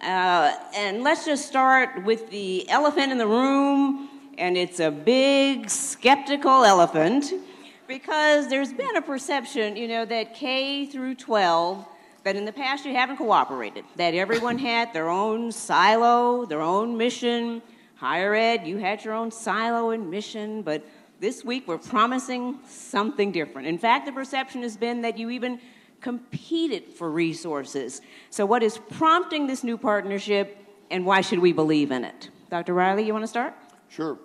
and let's just start with the elephant in the room. And it's a big, skeptical elephant, because there's been a perception, you know, that K through 12, that in the past you haven't cooperated, that everyone had their own silo, their own mission. Higher ed, you had your own silo and mission, but this week we're promising something different. In fact, the perception has been that you even competed for resources. So what is prompting this new partnership, and why should we believe in it? Dr. Riley, you want to start? Sure.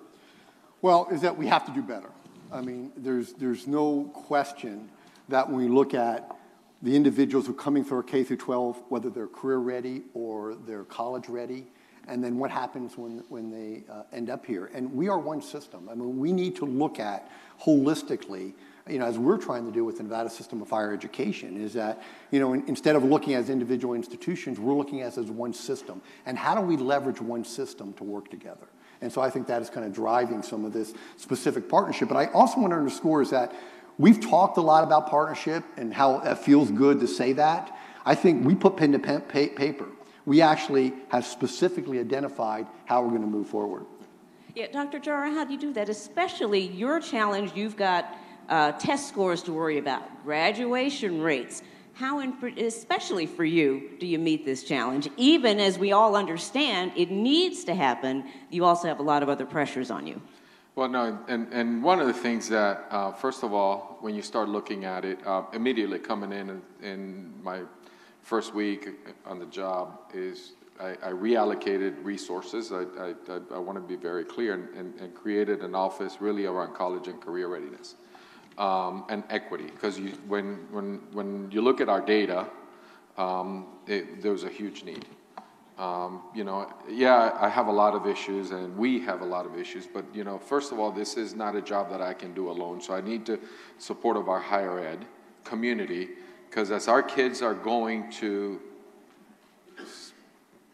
Well, is that we have to do better. I mean, there's no question that when we look at the individuals who are coming through our K through 12, whether they're career ready or they're college ready, and then what happens when they end up here. And we are one system. I mean, we need to look at holistically, you know, as we're trying to do with the Nevada system of higher education, is that, you know, instead of looking as individual institutions, we're looking as one system. And how do we leverage one system to work together? And so I think that is kind of driving some of this specific partnership. But I also want to underscore is that we've talked a lot about partnership and how it feels good to say that. I think we put pen to paper. We actually have specifically identified how we're going to move forward. Yeah, Dr. Jara, how do you do that? Especially your challenge, you've got test scores to worry about, graduation rates. How, especially for you, do you meet this challenge? Even as we all understand it needs to happen, you also have a lot of other pressures on you. Well, no, and one of the things that, first of all, when you start looking at it, immediately coming in my first week on the job is I reallocated resources. I want to be very clear and created an office really around college and career readiness and equity. Because when you look at our data, there was a huge need. You know, yeah, I have a lot of issues and we have a lot of issues, but you know, first of all, this is not a job that I can do alone. So I need the support of our higher ed community, because as our kids are going to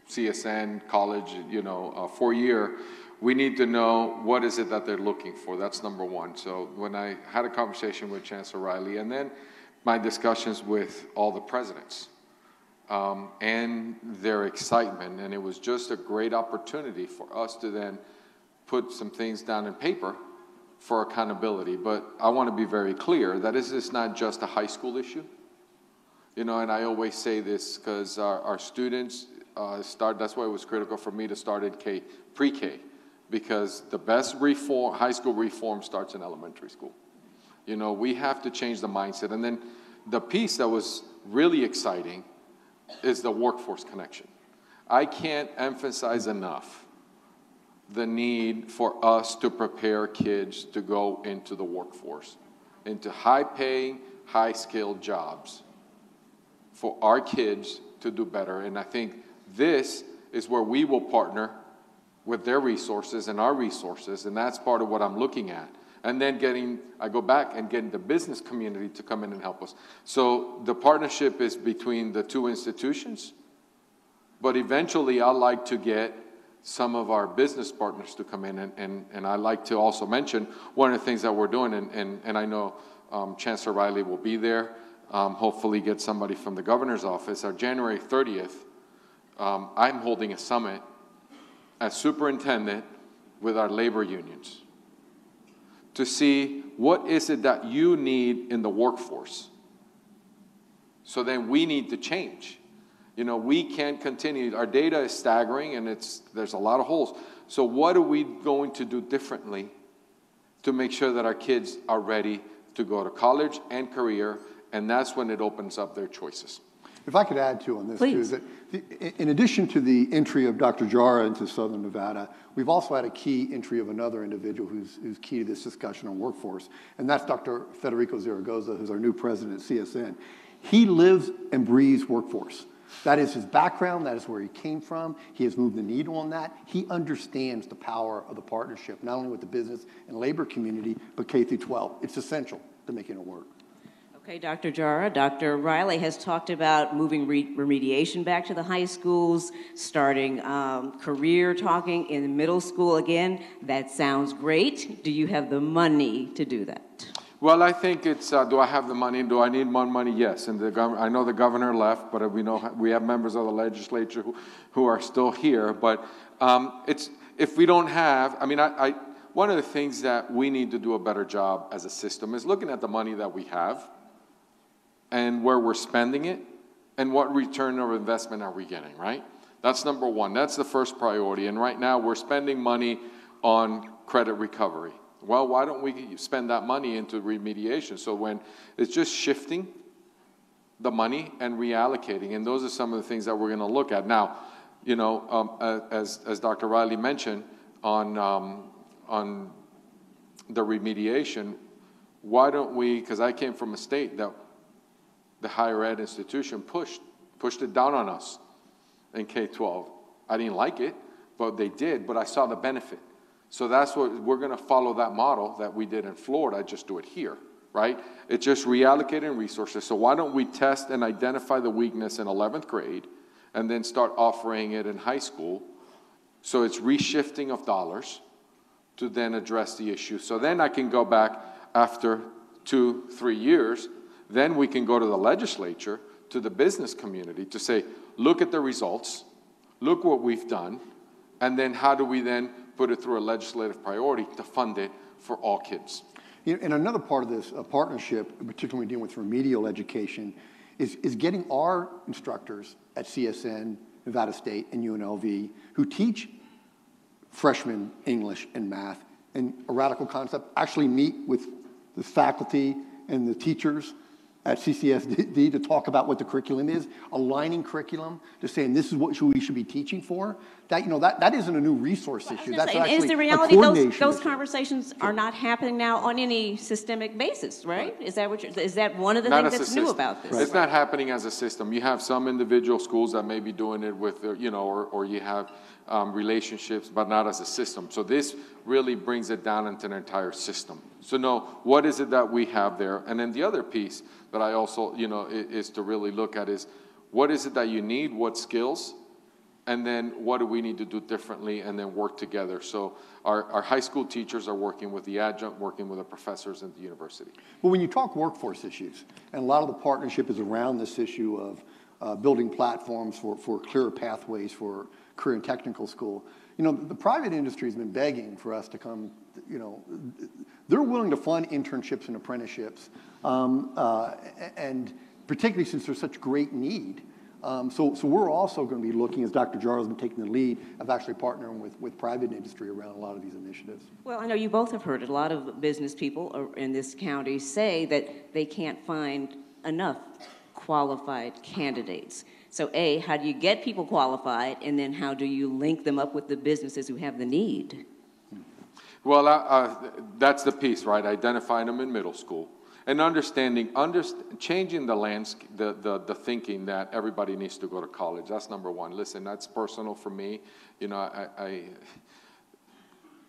CSN, college, you know, 4-year, we need to know what is it that they're looking for. That's number one. So when I had a conversation with Chancellor Riley, and then my discussions with all the presidents, and their excitement, and it was just a great opportunity for us to then put some things down in paper for accountability. But I want to be very clear that this is not just a high school issue. You know, and I always say this because our students that's why it was critical for me to start in pre-K, because the best reform, high school reform starts in elementary school. You know, we have to change the mindset. And then the piece that was really exciting is the workforce connection. I can't emphasize enough the need for us to prepare kids to go into the workforce, into high-paying, high-skilled jobs for our kids to do better. And I think this is where we will partner with their resources and our resources, and that's part of what I'm looking at. And then I go back and getting the business community to come in and help us. So the partnership is between the two institutions, but eventually I'd like to get some of our business partners to come in, and I'd like to also mention one of the things that we're doing, and I know Chancellor Riley will be there, hopefully get somebody from the governor's office. On January 30th, I'm holding a summit as superintendent with our labor unions to see what is it that you need in the workforce. So then we need to change. You know, we can't continue. Our data is staggering and there's a lot of holes. So what are we going to do differently to make sure that our kids are ready to go to college and career, and that's when it opens up their choices. If I could add to on this, please. too, that in addition to the entry of Dr. Jara into Southern Nevada, we've also had a key entry of another individual who's key to this discussion on workforce, and that's Dr. Federico Zaragoza, who's our new president at CSN. He lives and breathes workforce. That is his background. That is where he came from. He has moved the needle on that. He understands the power of the partnership, not only with the business and labor community, but K through 12. It's essential to making it work. Okay, Dr. Jara, Dr. Riley has talked about moving remediation back to the high schools, starting career talking in the middle school again. That sounds great. Do you have the money to do that? Well, I think it's, do I have the money? Do I need more money? Yes. And I know the governor left, but we have members of the legislature who are still here. But if we don't have, one of the things that we need to do a better job as a system is looking at the money that we have and where we're spending it and what return of investment are we getting, right? That's number one. That's the first priority. And right now we're spending money on credit recovery. Well, why don't we spend that money into remediation? So when it's just shifting the money and reallocating, and those are some of the things that we're going to look at. Now, you know, as Dr. Riley mentioned on the remediation, why don't we, because I came from a state that the higher ed institution pushed it down on us in K-12. I didn't like it, but they did, but I saw the benefit. So that's what we're going to follow, that model that we did in Florida, just do it here, right? It's just reallocating resources. So why don't we test and identify the weakness in 11th grade and then start offering it in high school? So it's reshifting of dollars to then address the issue. So then I can go back after 2-3 years, then we can go to the legislature, to the business community to say, look at the results, look what we've done, and then how do we then put it through a legislative priority to fund it for all kids. You know, and another part of this partnership, particularly when we're dealing with remedial education, is getting our instructors at CSN, Nevada State, and UNLV who teach freshman English and math and a radical concept, actually meet with the faculty and the teachers at CCSD to talk about what the curriculum is, aligning curriculum to saying this is what we should be teaching for. That, you know, that isn't a new resource issue. That's actually is the reality those conversations are not happening now on any systemic basis, right? Is that what is that one of the things that's new about this? Right. It's not happening as a system. You have some individual schools that may be doing it with, you know, or you have relationships, but not as a system. So this really brings it down into an entire system. So no, what is it that we have there? And then the other piece that I also, you know, is to really look at is what is it that you need, what skills, and then what do we need to do differently, and then work together. So our high school teachers are working with the adjunct, working with the professors at the university. Well, when you talk workforce issues, and a lot of the partnership is around this issue of building platforms for clearer pathways for career and technical school, you know, the private industry has been begging for us to come, you know, they're willing to fund internships and apprenticeships, and particularly since there's such great need. So we're also going to be looking, as Dr. Jara has been taking the lead, of actually partnering with private industry around a lot of these initiatives. Well, I know you both have heard it. A lot of business people in this county say that they can't find enough qualified candidates. So A, how do you get people qualified, and then how do you link them up with the businesses who have the need? Well, that's the piece, right? Identifying them in middle school. And changing the landscape, the thinking that everybody needs to go to college. That's number one. Listen, that's personal for me. You know,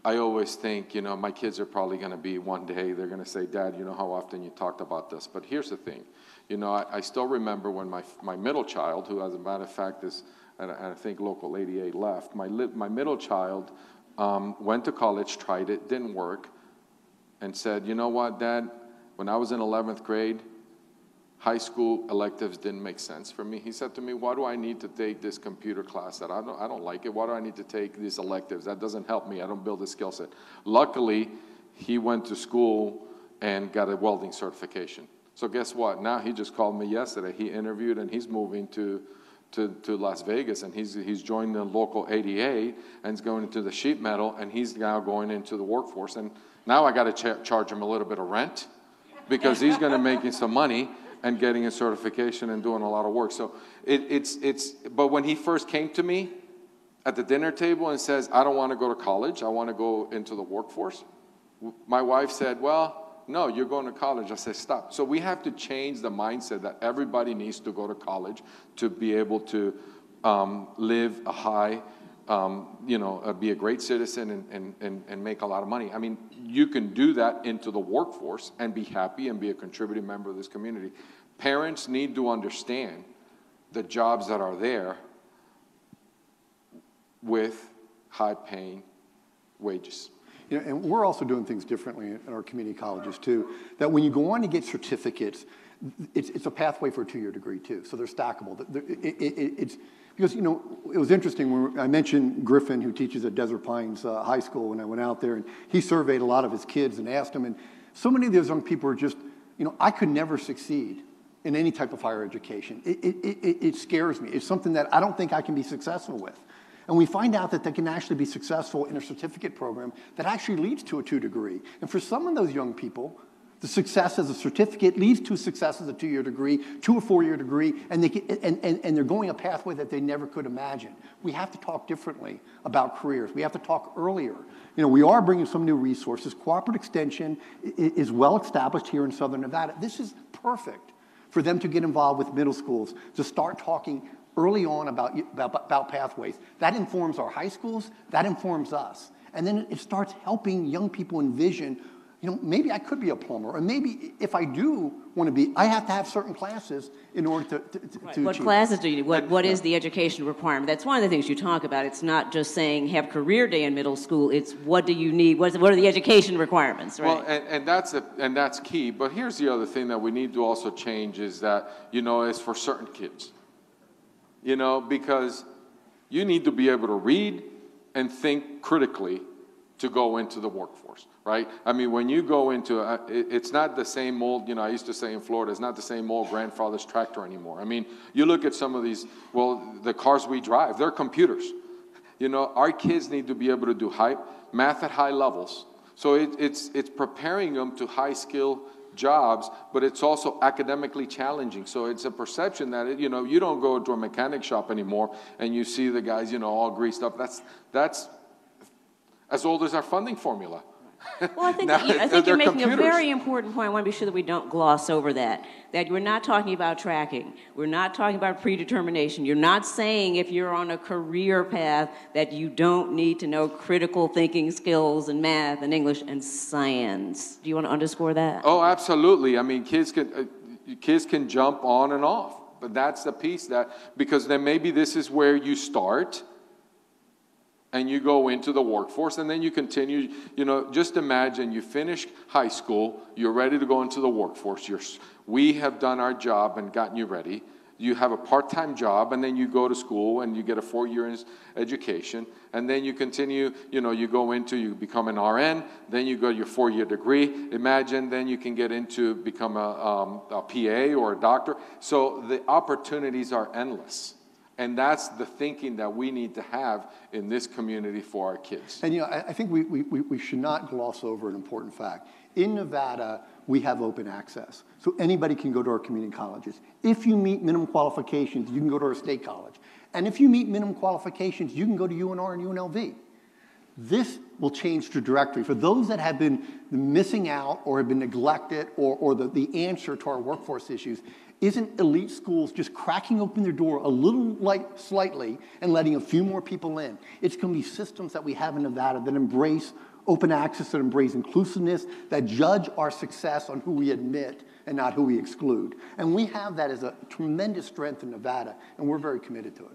I always think, you know, my kids are probably going to be one day, they're going to say, Dad, you know how often you talked about this. But here's the thing. You know, I still remember when my middle child, who as a matter of fact is, and I think Local 88 left, my middle child went to college, tried it, didn't work, and said, you know what, Dad? When I was in 11th grade, high school electives didn't make sense for me. He said to me, why do I need to take this computer class that I don't like it? Why do I need to take these electives? That doesn't help me. I don't build a skill set. Luckily, he went to school and got a welding certification. So guess what? Now he just called me yesterday. He interviewed and he's moving to Las Vegas, and he's joined the Local 88 and he's going into the sheet metal, and he's now going into the workforce. And now I got to charge him a little bit of rent, because he's going to making some money and getting a certification and doing a lot of work. So but when he first came to me at the dinner table and says, I don't want to go to college, I want to go into the workforce, my wife said, well, no, you're going to college. I said, stop. So we have to change the mindset that everybody needs to go to college to be able to live a high, you know, be a great citizen and make a lot of money. I mean, you can do that into the workforce and be happy and be a contributing member of this community. Parents need to understand the jobs that are there with high-paying wages. You know, and we're also doing things differently in our community colleges too, that when you go on to get certificates, it's a pathway for a 2-year degree too, so they're stackable. It's because, you know, it was interesting when I mentioned Griffin, who teaches at Desert Pines High School, when I went out there, and he surveyed a lot of his kids and asked them, and so many of those young people are just, you know, I could never succeed in any type of higher education. It scares me. It's something that I don't think I can be successful with. And we find out that they can actually be successful in a certificate program that actually leads to a 2 degree. And for some of those young people, The success as a certificate leads to success as a 2-year degree, to a 4-year degree, and they're going a pathway that they never could imagine. We have to talk differently about careers. We have to talk earlier. You know, we are bringing some new resources. Cooperative Extension is well established here in Southern Nevada. This is perfect for them to get involved with middle schools, to start talking early on about pathways. That informs our high schools, that informs us. And then it starts helping young people envision, you know, maybe I could be a plumber, or maybe if I do want to be, I have to have certain classes in order to What classes do you need? What is the education requirement? That's one of the things you talk about. It's not just saying have career day in middle school. It's what do you need? What are the education requirements, right? Well, and that's key. But here's the other thing that we need to also change is that, you know, it's for certain kids. You know, because you need to be able to read and think critically to go into the workforce, right? I mean, when you go into, it's not the same old, you know, I used to say in Florida, it's not the same old grandfather's tractor anymore. I mean, you look at some of these, well, the cars we drive, they're computers. You know, our kids need to be able to do math at high levels. So it's preparing them to high skill jobs, but it's also academically challenging. So it's a perception that, you know, you don't go to a mechanic shop anymore and you see the guys, you know, all greased up. That's as old as our funding formula. Well, I think, you're making a very important point. I want to be sure that we don't gloss over that we're not talking about tracking. We're not talking about predetermination. You're not saying if you're on a career path that you don't need to know critical thinking skills and math and English and science. Do you want to underscore that? Oh, absolutely. I mean, kids can jump on and off, but that's the piece because then maybe this is where you start and you go into the workforce, and then you continue, you know, just imagine you finish high school, you're ready to go into the workforce, we have done our job and gotten you ready, you have a part-time job, and then you go to school and you get a 4-year education, and then you continue, you know, you become an RN, then you go your 4-year degree, imagine then you can get into become a PA or a doctor, so the opportunities are endless. And that's the thinking that we need to have in this community for our kids. And, you know, I think we should not gloss over an important fact. In Nevada, we have open access. So anybody can go to our community colleges. If you meet minimum qualifications, you can go to our state college. And if you meet minimum qualifications, you can go to UNR and UNLV. This will change the trajectory. For those that have been missing out or have been neglected or the answer to our workforce issues, isn't elite schools just cracking open their door a little slightly and letting a few more people in? It's going to be systems that we have in Nevada that embrace open access, that embrace inclusiveness, that judge our success on who we admit and not who we exclude. And we have that as a tremendous strength in Nevada, and we're very committed to it.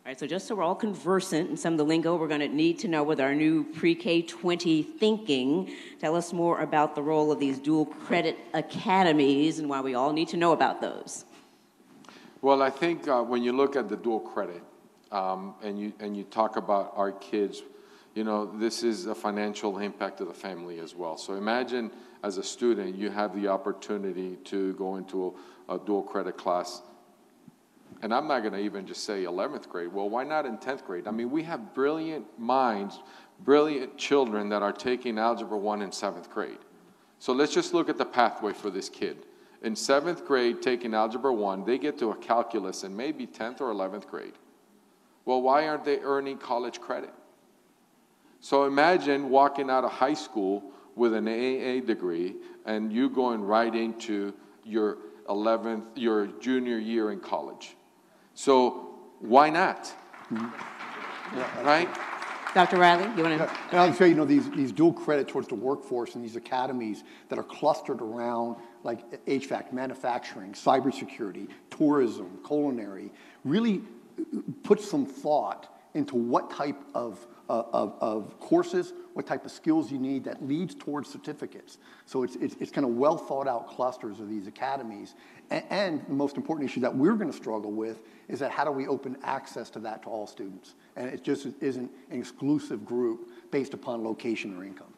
All right, so just so we're all conversant in some of the lingo we're going to need to know with our new pre-K 20 thinking, tell us more about the role of these dual credit academies and why we all need to know about those. Well, I think when you look at the dual credit and you talk about our kids, you know, this is a financial impact to the family as well. So imagine as a student, you have the opportunity to go into a dual credit class. And I'm not going to even just say 11th grade. Well, why not in 10th grade? I mean, we have brilliant minds, brilliant children that are taking Algebra 1 in 7th grade. So let's just look at the pathway for this kid. In 7th grade, taking Algebra 1, they get to a calculus in maybe 10th or 11th grade. Well, why aren't they earning college credit? So imagine walking out of high school with an AA degree and you going right into your junior year in college. So why not? Yeah, right? Dr. Riley, you want to? Yeah. And I'll say, you know, these dual credit towards the workforce and these academies that are clustered around like HVAC, manufacturing, cybersecurity, tourism, culinary, really put some thought into what type of courses, what type of skills you need that leads towards certificates. So it's kind of well thought out clusters of these academies. And the most important issue that we're going to struggle with is that how do we open access to that to all students? And it just isn't an exclusive group based upon location or income.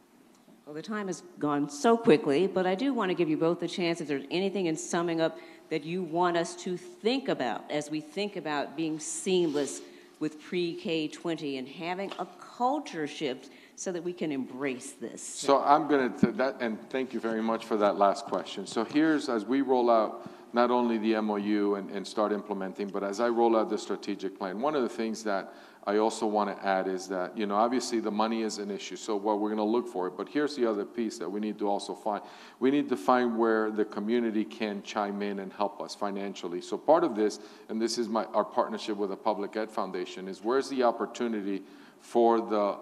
Well, the time has gone so quickly, but I do want to give you both a chance if there's anything in summing up that you want us to think about as we think about being seamless with pre-K 20 and having a culture shift so that we can embrace this? So I'm going to, and thank you very much for that last question. So here's, as we roll out not only the MOU and start implementing, but as I roll out the strategic plan, one of the things that I also want to add is that, you know, obviously the money is an issue, so what we're going to look for it, but here's the other piece that we need to also find. We need to find where the community can chime in and help us financially. So part of this, and this is our partnership with the Public Ed Foundation, is where's the opportunity for the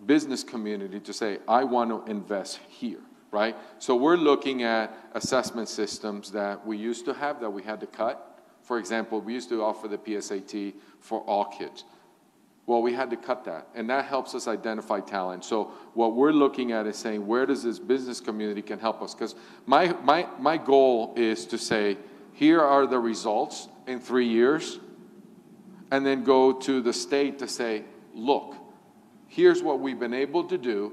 business community to say, I want to invest here, right? So we're looking at assessment systems that we used to have that we had to cut. For example, we used to offer the PSAT for all kids. Well, we had to cut that, and that helps us identify talent. So what we're looking at is saying, where does this business community can help us? Because my goal is to say, here are the results in 3 years, and then go to the state to say, look, here's what we've been able to do,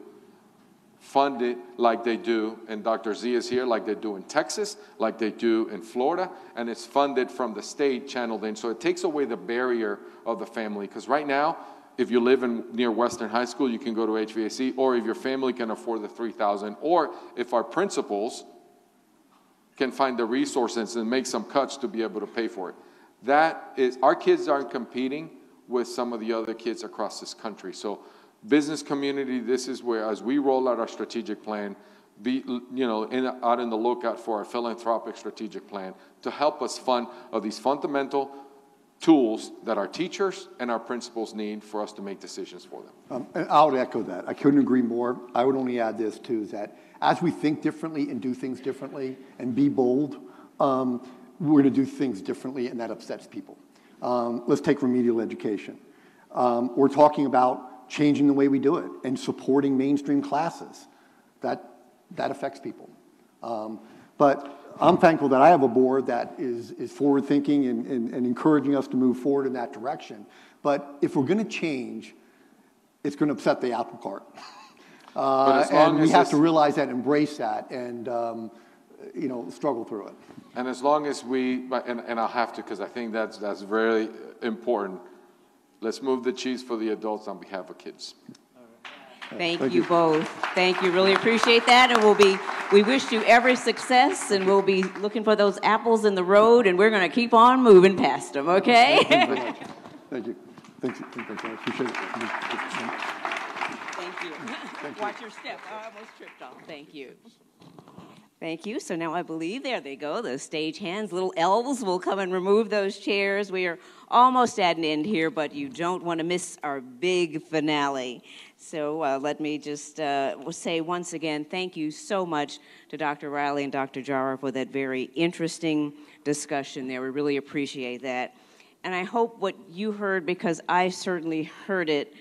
fund it like they do, and Dr. Z is here, like they do in Texas, like they do in Florida, and it's funded from the state, channeled in. So it takes away the barrier of the family, because right now, if you live near Western High School, you can go to HVAC, or if your family can afford the $3,000, or if our principals can find the resources and make some cuts to be able to pay for it. That is, our kids aren't competing with some of the other kids across this country. So business community, this is where, as we roll out our strategic plan, be, you know, out in the lookout for our philanthropic strategic plan to help us fund these fundamental tools that our teachers and our principals need for us to make decisions for them. And I would echo that. I couldn't agree more. I would only add this too, is that as we think differently and do things differently and be bold, we're going to do things differently, and that upsets people. Let's take remedial education. We're talking about changing the way we do it and supporting mainstream classes. That affects people. But I'm thankful that I have a board that is forward-thinking and encouraging us to move forward in that direction. But if we're going to change, it's going to upset the apple cart. And we have to realize that, embrace that, and you know, struggle through it. And as long as we, and I'll have to, because I think that's very important, let's move the cheese for the adults on behalf of kids. Thank you both. Thank you. Really appreciate that. And we wish you every success, and we'll be looking for those apples in the road, and we're going to keep on moving past them, okay? Thank you. Thank you. Thank you. I appreciate it. Thank you. Watch your step. I almost tripped off. Thank you. Thank you. So now I believe, there they go, the stage hands, little elves will come and remove those chairs. We are almost at an end here, but you don't want to miss our big finale. So let me just say once again, thank you so much to Dr. Riley and Dr. Jara for that very interesting discussion there. We really appreciate that. And I hope what you heard, because I certainly heard it,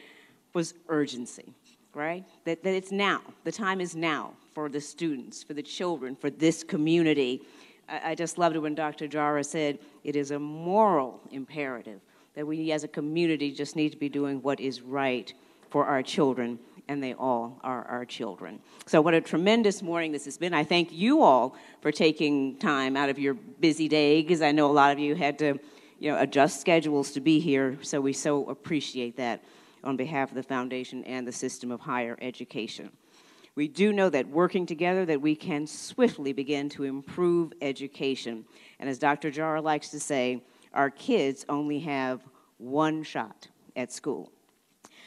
was urgency, right? That it's now. The time is now for the students, for the children, for this community. I just loved it when Dr. Jara said it is a moral imperative that we as a community just need to be doing what is right for our children, and they all are our children. So what a tremendous morning this has been. I thank you all for taking time out of your busy day, because I know a lot of you had to, you know, adjust schedules to be here, so we so appreciate that on behalf of the foundation and the system of higher education. We do know that working together that we can swiftly begin to improve education. And as Dr. Jara likes to say, our kids only have one shot at school.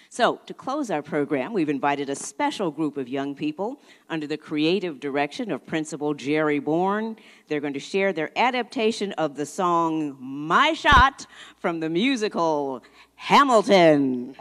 So, to close our program, we've invited a special group of young people under the creative direction of Principal Jerry Bourne. They're going to share their adaptation of the song My Shot from the musical Hamilton.